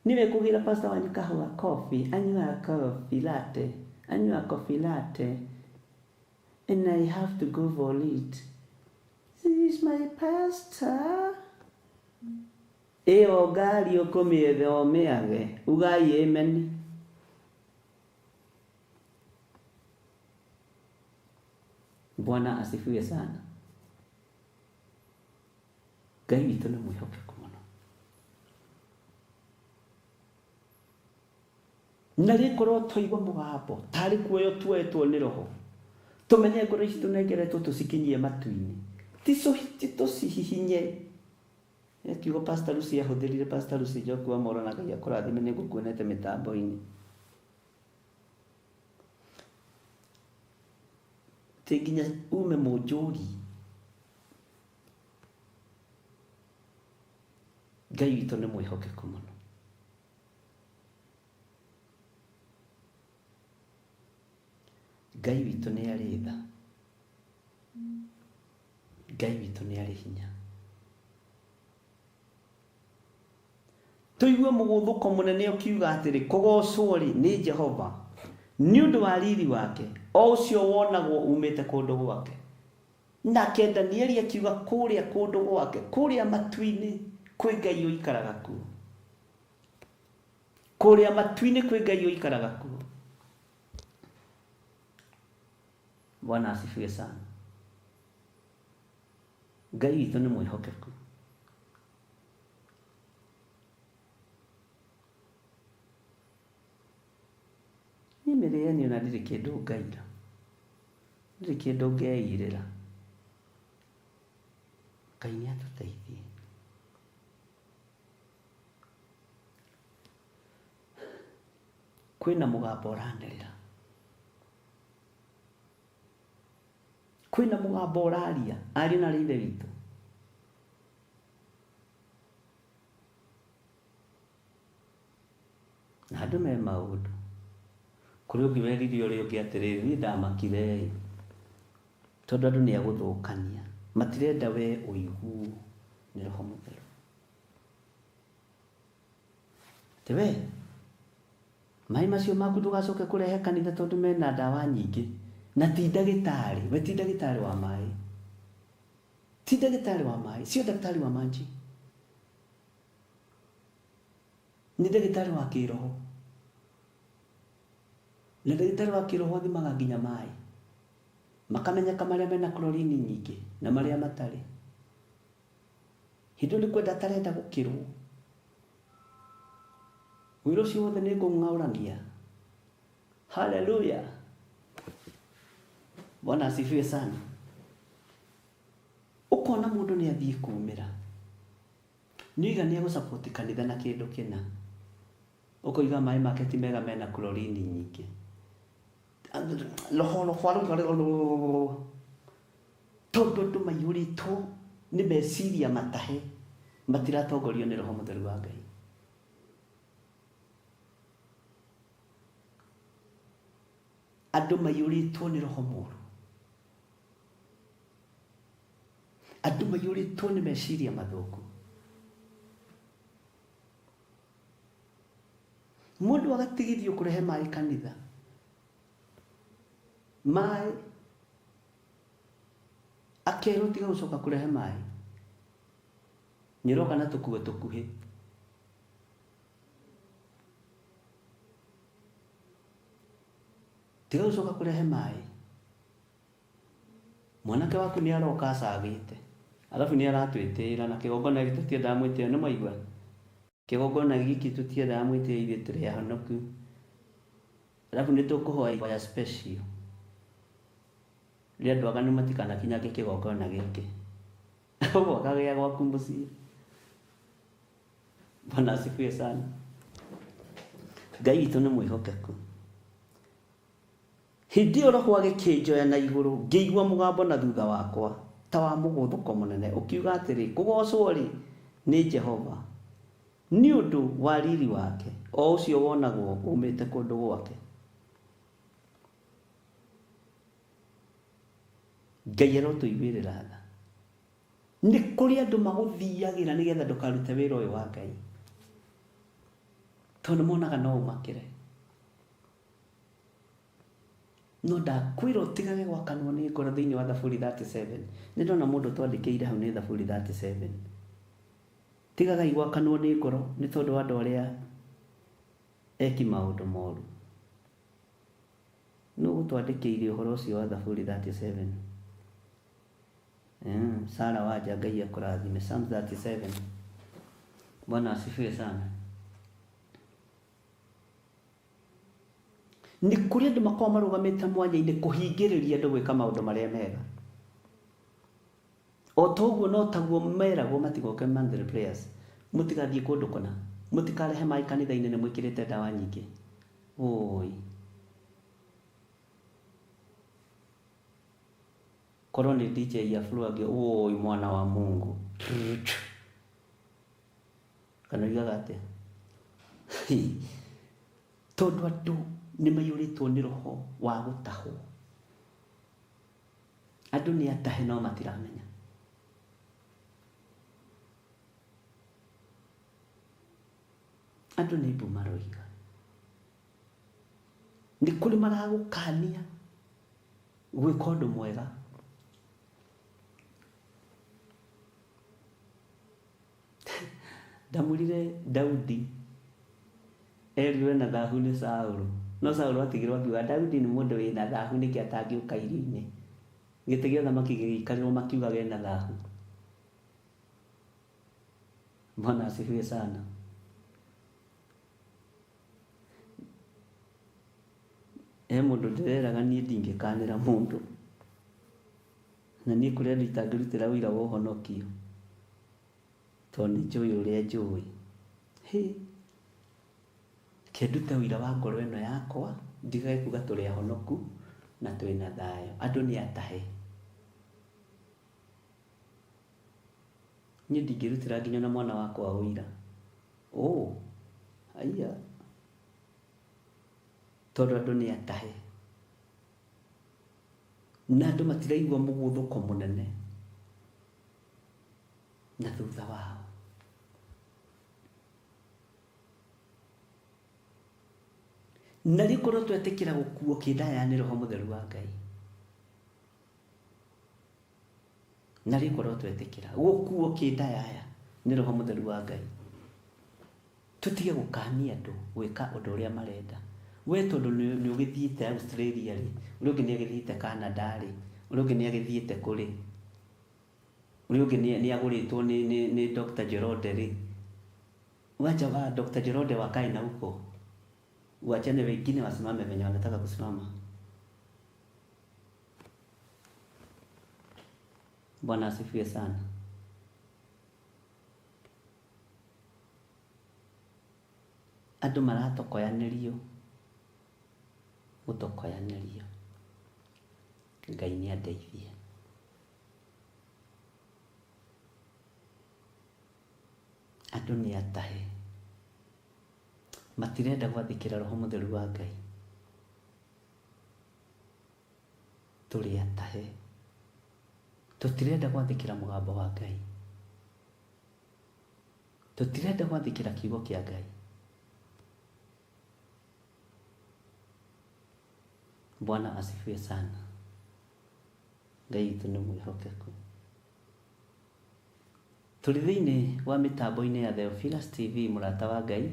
nĩwe kũgĩra pastor wanyu kahũa coffee, anyua coffee latte, anyua coffee latte, and I have to go for it. This is my pastor. Ĩyo ngari ũkũmĩetha ũmĩage, ugai amen. Bwana asifiwe sana. Ngai witũ nĩ mwĩhokeku mũno. Na rĩkorwo twaigua mũgambo, tarĩ kuoyo tuoetwo nĩ roho, tumenye ngoro ici tunengeretwo tucikinyie matu-inĩ tũcihihinye. Kiugo Pastor Lucy ahũthĩrire, Pastor Lucy Njoku wa Moro, na Ngai akũrathime, nĩ ngũkuonete mĩtambo-inĩ. Tĩ nginya ume mũnjũri. Ngai witũ nĩ mwĩhokeku mũno. Ngai witũ nĩ arĩ tha. Ngai witũ nĩ arĩ hinya. Tũigue mũgũthũko mũnene ũkiuga atĩrĩ, kũgocwo rĩ nĩ Jehova nĩ ũndũ wa riri wake, o ũcio wonagwo umĩte kũndũ gwake. Nake Danieli akiuga kũrĩa kũndũ gwake, kũrĩa matu-inĩ kwĩ Ngai ũikaraga kuo. Kũrĩa matu-inĩ kwĩ Ngai ũikaraga kuo. Bwana asifiwe sana. Ngai witũ nĩ mwĩhokeku. Niĩ mĩrĩani ona ndirĩ kĩndũ ngaira, ndirĩ kĩndũ ngeirĩra. Ngai nĩ atũteithie. Kwĩna mũgambo ũranĩrĩra, kwĩna mũgambo ũraria, ariũ na ithe witũ. Na andũ me maũndũ. Kũrĩ ũngĩ werire ũrĩa ũngĩ atĩrĩrĩ, niĩ ndamakire tondũ andũ nĩ agũthũkania, matirenda we ũiguo nĩ Roho Mũtheru. Tewe maĩ macio maku ndũgacoke kũrehe kanitha tondũ mena ndawa nyingĩ, na ti ndagĩtarĩ. We ti ndagĩtarĩ wa maĩ, ti ndagĩtarĩ wa maĩ, sio daktari wa maji, nĩ ndagĩtarĩ wa kĩroho. Na ndagĩtarĩ wa kĩroho athimaga nginya maĩ, makamenyeka marĩa mena chlorine nyingĩ na marĩa matarĩ. Hĩndĩ nĩ kwenda atarenda gũkĩrwo. Wĩra ũcio wothe nĩ ngũng'aũrania. Haleluya. Bwana asifiwe sana. Ũkona mũndũ nĩ athiĩ kumĩra, nĩ igania gũsupport kanitha na kĩndũ kĩna, ũkoiga maĩ make ti mega, mena chlorine nyingĩ. Tondũ andũ maiyũrĩtwo nĩ meciria matahe, matiratongorio nĩ Roho Mũtheru wa Ngai. Andũ maiyũrĩtwo nĩ roho mũru, andũ maiyũrĩtwo nĩ meciria mathũku. Mũndũ agatigithio kũrehe maĩ kanitha, maĩ akerwo tiga gũcoka kũrehe maĩ, nĩroka na tũkuo tũkuhĩ. Tiga gũcoka kũrehe maĩ. Mwanake waku nĩ aroka acagĩte, alafu nĩ aratwĩtĩĩra na kĩgongona gĩkĩ tũtiendaga mwĩtĩĩo. Nĩ mwaigua? Kĩgongona gĩkĩ tũtiendaga mwĩtĩĩo, ithuĩ tũrĩ ahonoku. Alafu nĩ tũkũhoya ihoya special rĩrĩa andũ aganu matikanakinyage kĩgongona gĩkĩ. Ũguo akagĩa gwaku mũciĩ. Bwana asifiwe sana. Ngai witũ nĩ mwĩhokeku. Hĩndĩ ĩyo roho agĩkĩnjoya na igũrũ, ngĩigua mũgambo na thutha wakwa ta wa mũgũthũko mũnene ũkiuga atĩrĩ, kũgocwo rĩ nĩ Jehova nĩ ũndũ wa riri wake, o ũcio wonagwo umĩte kũndũ gwake. Ngai arotũiguĩrĩra tha. Nĩ kũrĩ andũ magũthiagĩra nĩgetha ndũkarute wĩra ũyũ wa Ngai, tondũ monaga no ũmakĩre. No ndakwĩra ũtigage gwakanwo nĩ ngoro thĩinĩ wa Thaburi 37. Nĩ ndona mũndũ twandĩkĩire hau nĩ Thaburi 37. Tigagai gwakanwo nĩ ngoro nĩ tondũ wa andũ arĩa eki maũndũ moru. Nĩ gũtwandĩkĩire ũhoro ũcio wa Thaburi 37. Sara waja, Ngai akũrathime. Psalm 37. Bwana asifiwe sana. nĩ kũrĩ andũ makoragwo marũgamĩte mwanya-inĩ kũhingĩrĩria andũ gwĩka maũndũ marĩa mega. O toguo no taguo meragwo matigoke monthly prayers, mũtigathiĩ kũndũ kũna, mũtikarehe maĩ kanitha-inĩ nĩ mwĩkĩrĩte ndawa nyingĩ. Oi, korwo nĩ DJ ya flow angĩ, oi mwana wa Mungu, kana ugaga atĩa? Tondũ andũ nĩ maiyũrĩtwo nĩ roho wa gũtahwo. Andũ nĩ atahe no matiramenya. Andũ nĩ mbu maroiga. Nĩ kũrĩ maragũkania gwĩka ũndũ mwega. Ndamũrire Daudi erirwe na thahu nĩ Saũlũ, no Saũlũ atigirwo akiuga Daudi nĩ mũndũ wĩna thahu nĩkĩ atangĩũka irio-inĩ. Gĩtĩ gĩa ũthamaki gĩgĩikarĩrwo makiugaga ena thahu. Bwana asifiwe sana. Mũndũ ndĩreraga niĩ ndingĩkanĩra mũndũ, na niĩ kũrĩ andũ itangĩrutĩra wĩra wa ũhonokio, tondũ nĩ njũĩ ũrĩa njũĩ. Kendute wĩra wa ngoro ĩno yakwa, ndigage kuga tũrĩ ahonoku na twĩna thayũ. Andũ nĩ atahe. Niĩ ndingĩrutĩra nginya na mwana wakwa wĩra. Haiya, tondũ andũ nĩ atahe. Na andũ matiraigua mũguthũko mũnene na thutha wao. Na rĩkorwo twetĩkĩra gũkuo kĩndaya nĩ Roho Mũtheru wa Ngai. Na rĩkorwo twetĩkĩra gũkuo kĩndaya nĩ Roho Mũtheru wa Ngai. Tũtige gũkania andũ gwĩka ũndũ ũrĩa marenda. We tondũ nĩ ũgĩthiĩte Australia rĩ, ũrĩa ũngĩ nĩ agĩthiĩte Canada rĩ, ũrĩa ũngĩ nĩ agĩthiĩte kũrĩ, ũrĩa ũngĩ nĩ agũrĩtwo nĩ Dr. Jerode rĩ. Wacha wa Dr. Jerode wakae na huko, wachane wengine wasimame venye wanataka kusimama. Bwana asifiwe sana. Andũ maratokoyanĩrio gũtokoyanĩrio. Ngai nĩ andeithie. Andũ nĩ atahe. Matirenda gwathĩkĩra Roho Mũtheru wa Ngai. Tũrĩ atahe. Tũtirenda gwathĩkĩra mũgambo wa Ngai. Tũtirenda gwathĩkĩra kiugo kĩa Ngai. Bwana asifiwe sana. Ngai witũ nĩ mwĩhokeku. Tũrĩ thĩinĩ wa mĩtambo-inĩ ya Theophilus TV mũrata wa Ngai,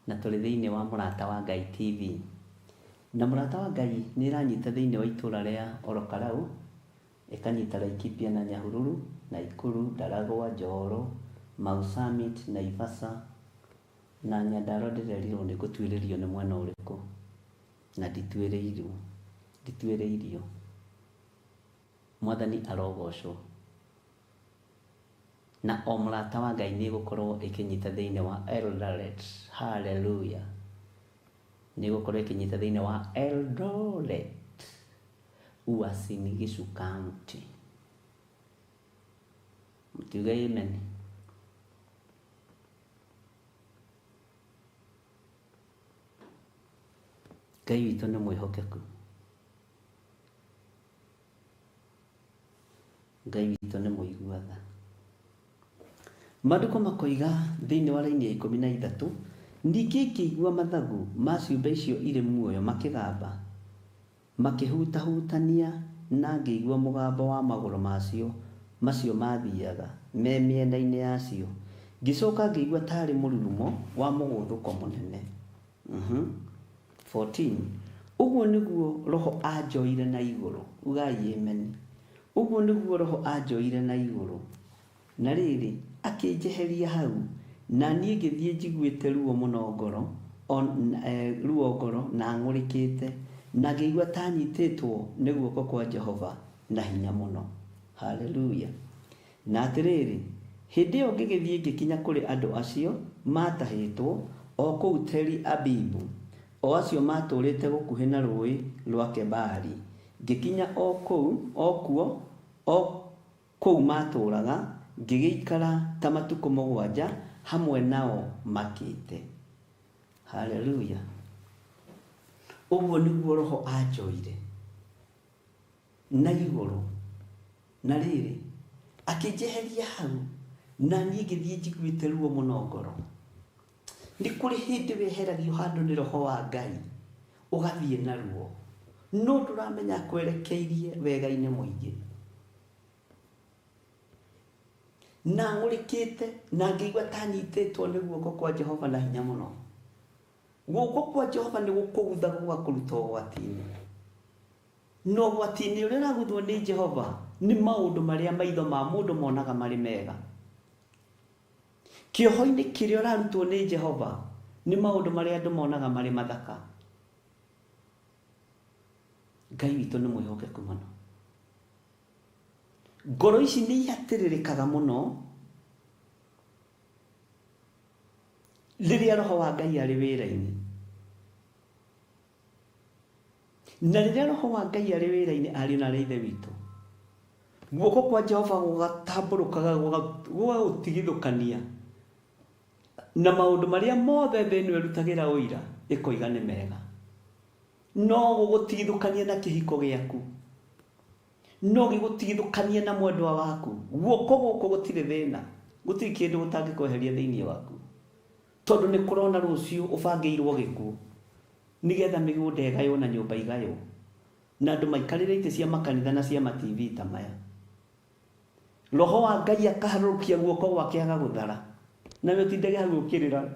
na tũrĩ thĩinĩ wa mũrata wa Ngai TV. Na mũrata wa Ngai nĩ ĩranyita thĩinĩ wa itũra rĩa Orokarau, ĩkanyita Laikipia na Nyahururu, Naikuru, Ndaragwa, Njoro, Mau Summit, Naivasha na Nyandarua. Ndĩrerirwo nĩ gũtuĩrĩrio nĩ mwena ũrĩkũ, na ndituĩrĩirio. Mwathani arogocwo. Na o mũrata wa Ngai nĩ gũkorwo ĩkĩnyita thĩinĩ wa Eldoret. Hallelujah. Nĩ gũkorwo ĩkĩnyita thĩinĩ wa Eldoret, Uasin Gishu County. Mtiuge amen. Ngai witũ nĩ mwĩhokeku. Ngai witũ nĩ mũiguaga. Maandĩko makoiga thĩinĩ wa raini ya 13, ningĩ ngĩigua mathagu ma ciũmbe icio irĩ muoyo makĩgamba, makĩhutahutania, na ngĩigua mũgambo wa magũrũ macio mathiaga me mĩena-inĩ yacio. Ngĩcoka ngĩigua tarĩ mũrurumo wa mũgũthũko mũnene. 14. Ũguo nĩguo Roho anjoire na igũrũ. Ugai amen. Ũguo nĩguo Roho anjoire na igũrũ. Na rĩrĩ akĩnjeheria hau, na niĩ ngĩthiĩ njiguĩte ruo mũno ngoro, ruo ngoro na ngũrĩkĩte na ngĩigua ta nyitĩtwo nĩ guoko kwa Jehova na hinya mũno. Haleluya. Na atĩrĩrĩ, hĩndĩ ĩyo ngĩgĩthiĩ ngĩkinya kũrĩ andũ acio matahĩtwo o kũu Teri Abibu, o acio matũrĩte gũkuhĩ na rũĩ rwa Kebari. Ngĩkinya o kũu matũraga, ngĩgĩikara ta matukũ 7 hamwe nao makĩte. Haleluya. Ũguo nĩguo Roho anjoire na igũrũ, na rĩrĩ akĩnjeheria hau, na niĩ ngĩthiĩ njiguĩte ruo mũno ngoro. Nĩ kũrĩ hĩndĩ weheragio handũ nĩ Roho wa Ngai ũgathiĩ na ruo, no ndũramenya kwerekeirie wega-inĩ mũingĩ. Na ngũrĩkĩte na ngĩigua ta nyitĩtwo nĩ guoko kwa Jehova na hinya mũno. Guoko kwa Jehova nĩ gũkũgutha gũgakũruta ũgwati-inĩ. No ũgwati-inĩ ũrĩa ũraguthwo nĩ Jehova nĩ maũndũ marĩa maitho ma mũndũ monaga marĩ mega. Kĩoho-inĩ kĩrĩa ũrarutwo nĩ Jehova nĩ maũndũ marĩa andũ monaga marĩ mathaka. Ngai witũ nĩ mwĩhokeku mũno. Ngoro ici nĩ ihatĩrĩrĩkaga mũno rĩrĩa Roho wa Ngai arĩ wĩra-inĩ. Na rĩrĩa Roho wa Ngai arĩ wĩra-inĩ, ariũ na aarĩ a Ithe witũ, guoko kwa Jehova gũgatambũrũkaga gũgaũtigithũkania na maũndũ marĩa mothe thĩ ĩno ĩrutagĩra ũira ĩkoiga nĩ mega. No gũgũtigithũkania na kĩhiko gĩaku, no gĩgũtigithũkanie na mwendwa waku. Guoko gũkũ gũtirĩ thĩna, gũtirĩ kĩndũ gũtangĩkweheria thĩinĩ waku, tondũ nĩ kũrona rũciũ ũbangĩirwo gĩkuũ nĩgetha mĩgũnda ĩgaywo na nyũmba igaywo na andũ maikarĩre itĩ cia makanitha na cia ma-TV ta maya. Roho wa Ngai akaharũrũkia guoko gwake agagũthara, na ũtindage hau ũkĩrĩra,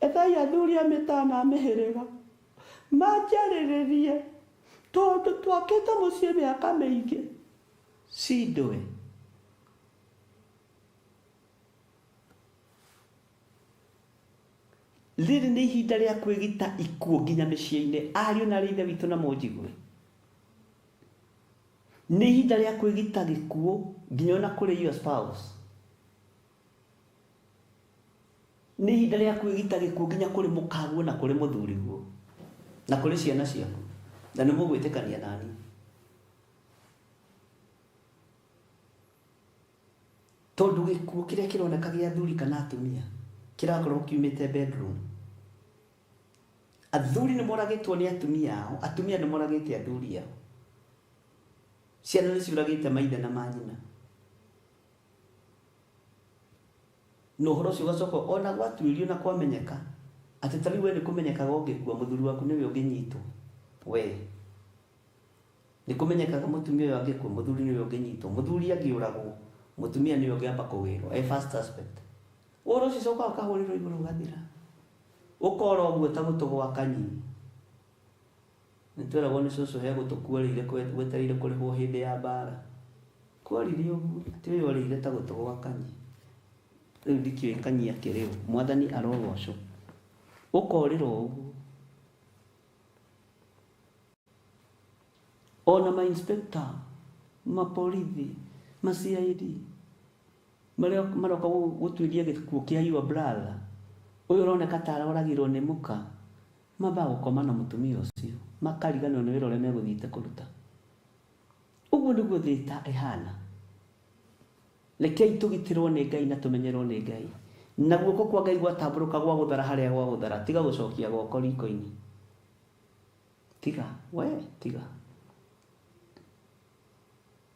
ethai athuri a mĩtana mĩhĩrĩga manjarĩrĩrie tondũ twakĩte mũciĩ mĩaka mĩingĩ. Cindwe. Rĩrĩ nĩ ihinda rĩa kwĩgita ikuũ nginya mĩciĩ-inĩ. Ariũ na aarĩ a Ithe witũ na mũnjigue, nĩ ihinda rĩa kwĩgita gĩkuũ nginya ona kũrĩ your spouse. Nĩ ihinda rĩa kwĩgita gĩkuũ nginya kũrĩ mũkaguo na kũrĩ mũthuriguo na kũrĩ ciana ciaku, na nĩ mũgwĩtĩkania nani. Tondũ gĩkuũ kĩrĩa kĩroneka gĩa athuri kana atumia kĩrakorwo kiumĩte bedroom. Athuri nĩ moragĩtwo nĩ atumia ao, atumia nĩ moragĩte athuri ao, ciana nĩ ciũragĩte maithe na manyina. No ũhoro ũcio ũgacoka ona gwatuĩrio na kwamenyeka atĩ ta rĩu we nĩ kũmenyekaga ũngĩkua mũthuri waku nĩwe ũngĩnyitwo. We nĩ kũmenyekaga mũtumia ũyũ angĩkua mũthuri nĩwe ũngĩnyitwo, mũthuri angĩũragwo mũtumia nĩwe ũngĩamba kũgĩrwo, first aspect. Ũhoro ũcio ũcokaga ũkahũrĩrwo igũrũ ũgathira, ũkora ũguo ta gũtũ gwa kanyi. Nĩ tweragwo nĩ cũcũ he gũtũkuorĩire gwetereire kũrĩhwo hĩndĩ ya mbara. Kuorire ũguo atĩ ũyũ orĩire ta gũtũ gwa kanyi. Rĩu ndikĩũĩ kanyi akĩrĩ ũ, Mwathani arogocwo. Ũkorĩrwo ũguo. Ona ma-inspector, ma-borithi, ma-CID maroka gũtuĩria gĩkuũ kĩa your brother ũyũ ũroneka ta aroragirwo nĩ mũka, mambaga gũkoma na mũtumia ũcio, makariganĩrwo nĩ wĩra ũrĩa megũthiĩte kũruta. Ũguo nĩguo thĩ ĩhana. Rekei tũgitĩrwo nĩ Ngai na tũmenyerwo nĩ Ngai, na guoko kwa Ngai gwatambũrũka gwa gũthara harĩa gwa gũthara, tiga gũcokia guoko riko-inĩ. Tiga, we tiga.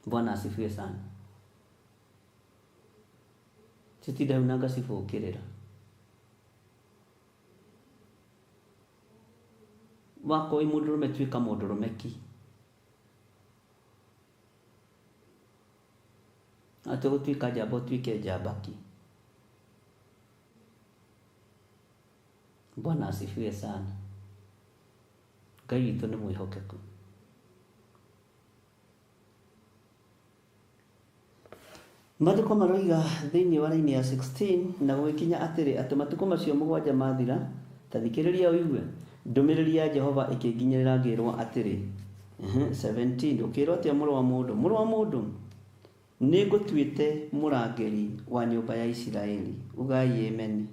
Bwana asifiwe sana. Titida unaga sifukirira. Wako imudurume tuika mudurumeki. Ate gutwika jabo twike jabaki. Bwana asifiwe sana. Ngai witũ nĩ mwĩhokeku. Matukũ maroiga thĩinĩ wa raini ya 16 na gũgĩkinya atĩrĩ atĩ matukũ macio mũgwanja mathira, ta thikĩrĩria ũigue ndũmĩrĩri ya Jehova ĩkĩnginyĩrĩra ngĩrwo atĩrĩ 17 ũkĩrwo atĩa mũrũ wa mũndũ nĩ ngũtuĩte mũrangĩri wa nyũmba ya Isiraeli, ugai amen.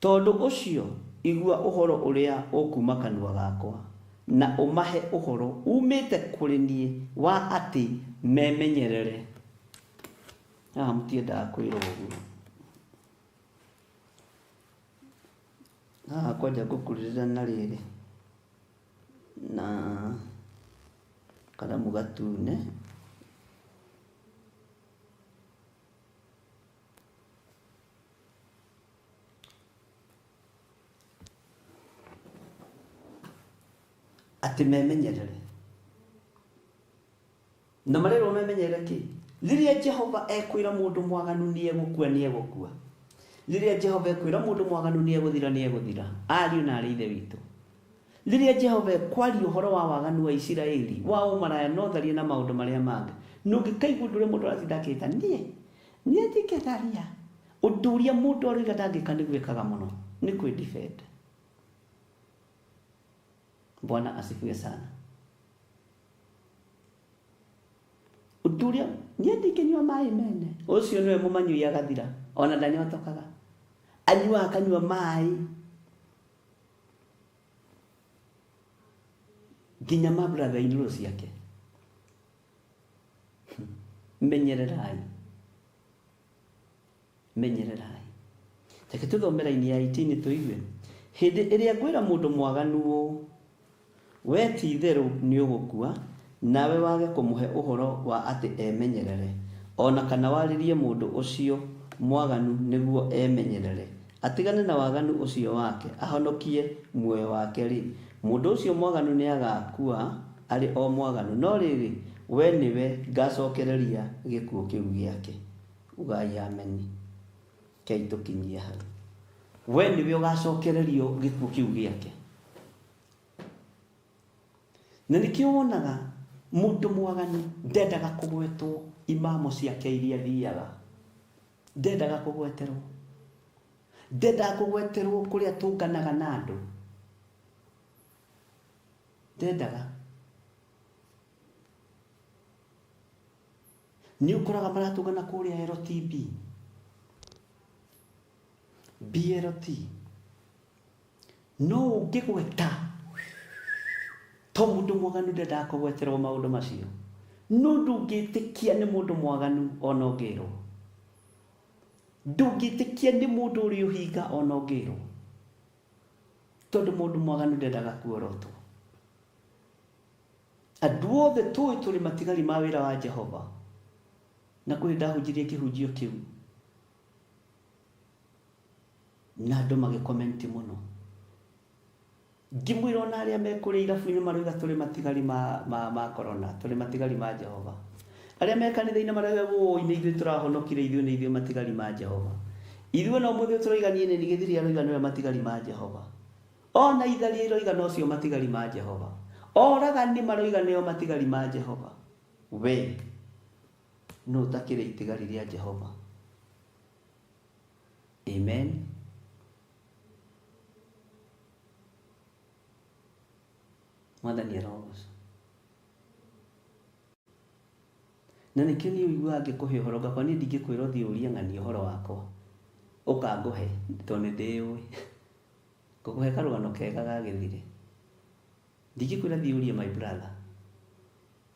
Tondũ ũcio igua ũhoro ũrĩa ũkuma kanua gakwa na ũmahe ũhoro umĩte kũrĩ niĩ wa atĩ memenyerere. Mtiendaga kwĩrwo ũguo. Kwanja ngũkurĩrĩra na rĩrĩ na karamu gatune. Atĩ memenyerere. Na marerwo memenyerere kĩ? Rĩrĩa Jehova ekwĩra mũndũ mwaganu nĩ egũkua nĩ egũkua. Rĩrĩa Jehova ekwĩra mũndũ mwaganu nĩ egũthira nĩ egũthira. Ariũ na aarĩ ithe witũ. Rĩrĩa Jehova ekwaria ũhoro wa waganu wa Isiraeli, wa ũmaraya na ũtharia na maũndũ marĩa mangĩ, ndũngĩkaigua ũndũ ũrĩa mũndũ aratinda akĩĩta niĩ ndingĩtharia. Ũndũ ũrĩa mũndũ aroiga ndangĩka nĩ gwĩkaga mũno nĩ kwĩdefend. Bwana asifiwe sana. Ũndũ ũrĩa niĩ ndingĩnyua maĩ mene, ũcio nĩwe mũmanyui agathira, ona ndanyotokaga. Anyuaga akanyua maĩ nginya mabratha inũrũ ciake. Menyererai. Reke tũthome raini ya 18 tũigue. Hĩndĩ ĩrĩa ngwĩra mũndũ mwaganu ũũ, we ti itherũ nĩ ũgũkua, nawe wage kũmũhe ũhoro wa atĩ emenyerere, ona kana warĩrie mũndũ ũcio mwaganu nĩguo emenyerere, atigane na waganu ũcio wake, ahonokie muoyo wake rĩ, mũndũ ũcio mwaganu nĩ agakua arĩ o mwaganu, no rĩrĩ we nĩwe ngacokereria gĩkuũ kĩu gĩake. Ugai amen. Kei tũkinyie hau. We nĩwe ũgacokererio gĩkuũ kĩu gĩake. Na nĩkĩo wonaga mũndũ mwaganu ndendaga kũgwetwo imamo ciake iria thiaga. Ndendaga kũgweterwo. Ndendaga kũgweterwo kũrĩa tũnganaga na andũ. Ndendaga. Nĩ ũkoraga maratũngana kũrĩa LTB, BLT. No ũngĩgweta to mũndũ mwaganu ndendaga kũgweterwo maũndũ macio. No ndũngĩtĩkia nĩ mũndũ mwaganu ona ũngĩrwo. Ndũngĩtĩkia nĩ mũndũ ũrĩ ũhinga ona ũngĩrwo. Tondũ mũndũ mwaganu ndendaga kuorotwo. Andũ othe tũĩ tũrĩ matigari ma wĩra wa Jehova. Na kũrĩ ndahunjirie kĩhunjio kĩu, na andũ magĩkomenti mũno. Ngĩmwĩra ona arĩa me kũrĩa irabu-inĩ marauga tũrĩ matigari ma corona, tũrĩ matigari ma Jehova. Arĩa me kanitha-inĩ marauga nĩ ithuĩ tũrahonokire, ithuĩ nĩ ithuĩ matigari ma Jehova. Ithuĩ no mũthĩ tũroiga niĩ nĩ Gĩthiri aroiga nĩwe matigari ma Jehova. Ona Itharia iroiga no cio matigari ma Jehova. Oragani maroiga nĩo matigari ma Jehova. We no ũtakĩrĩ itigari rĩa Jehova. Amen. Mwathani arogoca. Na nĩkĩo niĩ ũiguaga ngĩkũhe ũhoro ngakwa niĩ ndingĩkwĩra ũthiĩ ũrie ng'ania ũhoro wakwa. Ũkangũhe tondũ nĩ ndĩũĩ. Ngũkũhe karũgano kega ga Gĩthiri. Ndingĩkwĩra thiĩ ũrie my brother.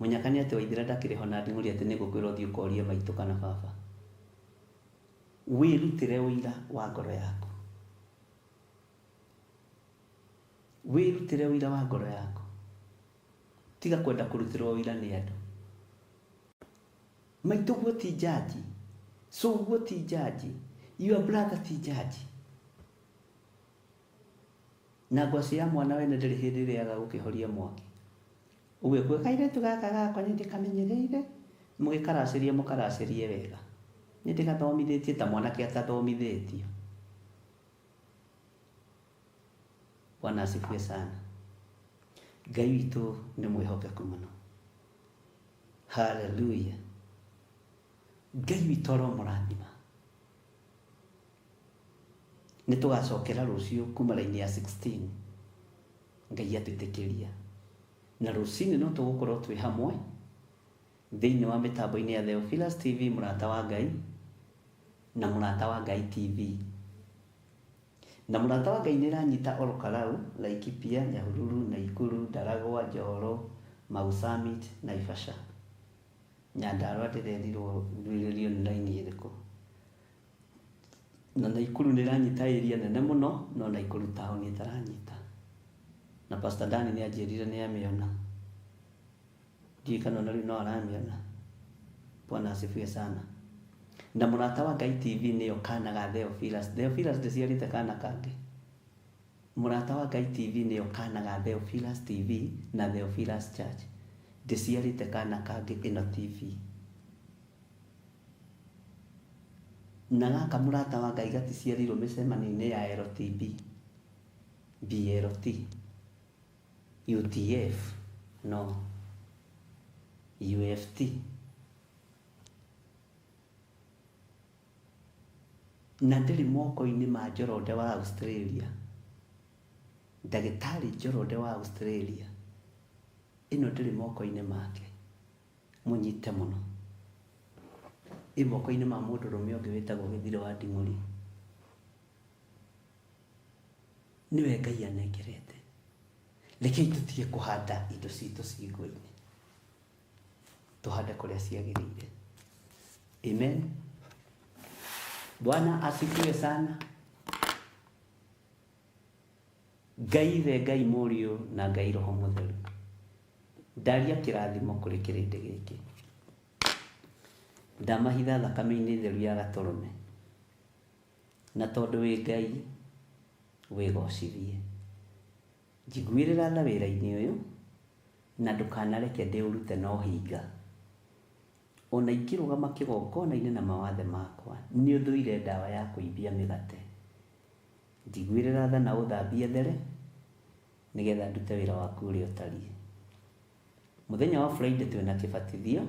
Mũnyakani atĩ Waithĩra ndakĩrĩ ho na nding'ũria atĩ nĩ ngũkwĩra ũthiĩ ũkorie maitũ kana baba. Wĩrutĩre ũira wa ngoro yaku. Wĩrutĩre ũira wa ngoro yaku. Tiga kwenda kũrutĩrwo ũira nĩ andũ. Maitũguo ti jaji. Cũguo ti jaji. Your brother ti jaji. Na ngwaci ya mwana we ndĩrĩ hĩndĩ ĩrĩa agagũkĩhoria mwaki. Uwe kwĩ kairĩtu gaka gakwa nĩ ndĩkamenyereire, mũkaracĩrie wega. Nĩ ndĩgathomithĩtie ta mwanake atathomithĩtio. Bwana asifiwe sana. Ngai witũ nĩ mwĩhokeku mũno. Hallelujah. Ngai witũ aromũrathima. Nĩ tũgacokera rũciũ kuma raini ya 16 Ngai atwĩtĩkĩria, na rũcinĩ no tũgũkorwo twĩ hamwe thĩinĩ wa mĩtambo-inĩ ya Theophilus TV, mũrata wa Ngai, na mũrata wa Ngai TV. Na mũrata wa Ngai nĩranyita Olkalau, Laikipia, Nyahururu, Naikuru, Ndaragwa, Njoro, Mau Summit, Naivasha. Nyandarua ndĩrerirwo ndwĩrĩrio nĩ raini ĩrĩkũ. Na Naikuru nĩranyita area nene mũno, no Naikuru town ĩtaranyita. Na Pastor Dani nĩanjĩrire nĩamĩona. Ndiũĩ kana ona rĩu no aramĩona. Bwana asifiwe sana. Na mũrata wa Ngai TV nĩyo kana ga Theophilus. Theophilus ndĩciarĩte kana kangĩ. Mũrata wa Ngai TV nĩyo kana ga Theophilus TV na Theophilus Church. Ndĩciarĩte kana kangĩ ĩno TV. Na gaka mũrata wa Ngai gaticiarirwo mĩcemanio-inĩ ya LTB, BLT, UTF, no, UFT. Na ndĩrĩ moko-inĩ ma Njoroge wa Australia, ndagĩtarĩ Njoroge wa Australia. Ĩno ndĩrĩ moko-inĩ make, mũnyite mũno. Ĩ moko-inĩ ma mũndũrũme ũngĩ wĩtagwo Gĩthirũ wa Nding'ũri. Nĩwe Ngai anengerete. Rekei tũtige kũhanda indo citũ ciĩgo-inĩ, tũhande kũrĩa ciagĩrĩire. Amen. Bwana asifiwe sana. Ngai Ithe, Ngai Mũriũ na Ngai Roho Mũtheru, ndaria kĩrathimo kũrĩ kĩrĩndĩ gĩkĩ. Ndamahitha thakame-inĩ theru ya Gatũrũme, na tondũ wĩ Ngai wĩgocithie. Njiguĩrĩra tha wĩra-inĩ ũyũ, na ndũkanareke ndĩũrute na ũhinga. Ona ingĩrũgama kĩgongona-inĩ na mawathe makwa, nĩ ũthũire ndawa ya kũimbia mĩgate. Njiguĩrĩra tha na ũthambie there, nĩgetha ndute wĩra waku ũrĩa ũtariĩ. Mũthenya wa Friday twĩna kĩbatithio,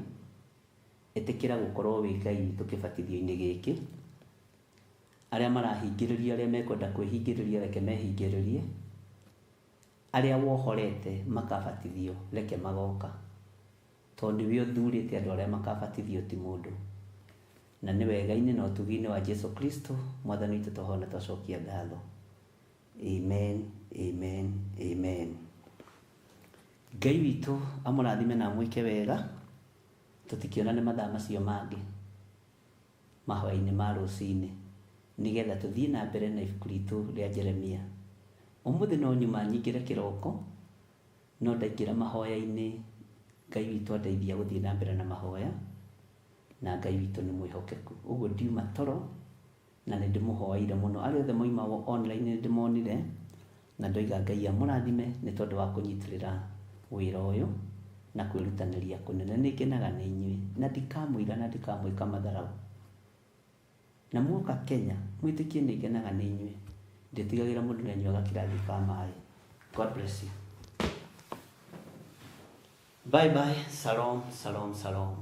ĩtĩkĩra gũkorwo wĩ Ngai witũ kĩbatithio-inĩ gĩkĩ. Arĩa marahingĩrĩria, arĩa mekwenda kwĩhingĩrĩria, reke mehingĩrĩrie. Arĩa wohorete makabatithio, reke magoka. Tondũ nĩwe ũthurĩte andũ arĩa makabatithio, ti mũndũ. Na nĩ wega-inĩ na ũtugi-inĩ wa Jesu Kristo, Mwathani witũ tũhona twacokia ngatho. Amen, amen, amen. Ngai witũ amũrathime na amwĩke wega. Tũtikĩonane mathaa macio mangĩ mahwa-inĩ ma rũcinĩ, nĩgetha tũthiĩ na mbere na ibuku ritũ rĩa Jeremia. Ũmũthĩ no nyuma nyingĩre kĩroko, no ndaingĩra mahoya-inĩ. Ngai witũ andeithia gũthiĩ na mbere na mahoya, na Ngai witũ nĩ mwĩhokeku. Ũguo ndiuma toro, na nĩ ndĩmũhoeire mũno. Arĩa othe moima online nĩ ndĩmonire, na ndoiga Ngai amũrathime nĩ tondũ wa kũnyitĩrĩra wĩra ũyũ na kwĩrutanĩria kũnene. Nĩ ngenaga nĩ inyuĩ, na ndikamũira na ndikamwĩka matharaũ. Na muoka Kenya, mwĩtĩkie nĩ ngenaga nĩ inyuĩ. Ndĩtigagĩra mũndũ nĩ anyuaga kĩrathi ka maĩ. God bless you. Bye bye. Shalom, shalom, shalom.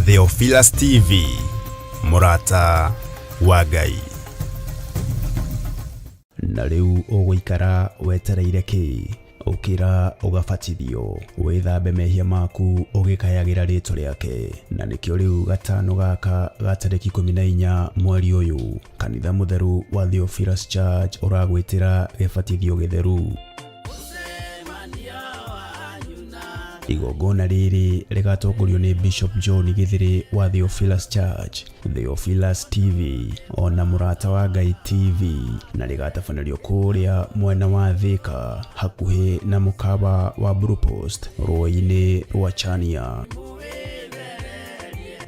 Theophilus TV, mũrata wa Ngai. na riu uguikara wetereire ki? Ukira ugabatithio withambe mehia maku ugikayagira ritwa riake. Na nikio riu gatano gaka gatariki 14 mweri uyu kanitha mutheru wa Theophilus Church uragwitira gibatithio githeru. Igongona riri rigatongorio ni Bishop John Githiri wa Theophilus Church, Theophilus TV ona Murata wa Ngai TV, na rigatabanĩrio kuria mwena wa Thika hakuhi na mukaba wa Blue Post rũĩ-inĩ rwa Chania.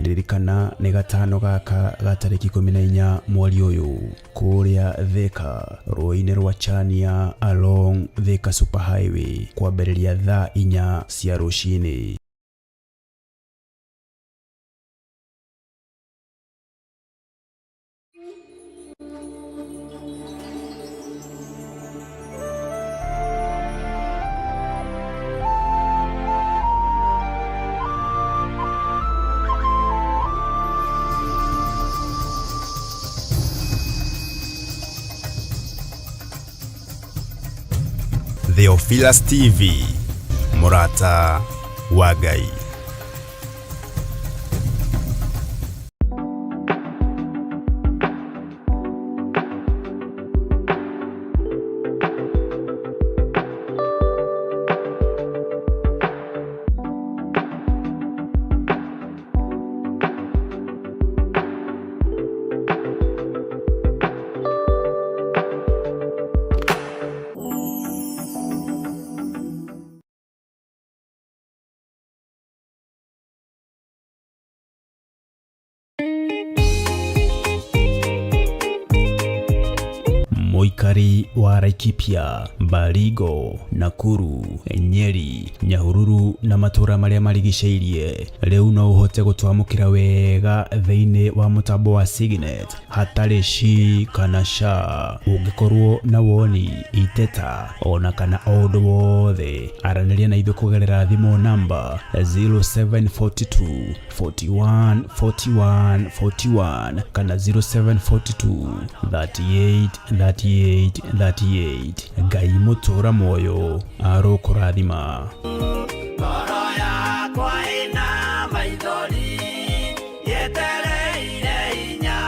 Ririkana nĩ gatano gaka gatariki 14 mweri uyu kuria Thika rũĩ-inĩ rwa Chania along Thika Super Highway kwambĩrĩria thaa 4 cia rũcinĩ. Theophilus TV, Murata wa Ngai. Muikari wa Laikipia, Baringo, Nakuru, Nyeri, Nyahururu na matura maria marigiceirie riu no uhote gutwamukira wega thiini wa mutambo wa Signet hatari shi kana sha. Ungikorwo na woni, iteta ona kana undu wothe, araniria na ithu kugerera thimu namba 0742 41 41 41 kana 0742 38 38. Ngai mutura moyo arokurathima.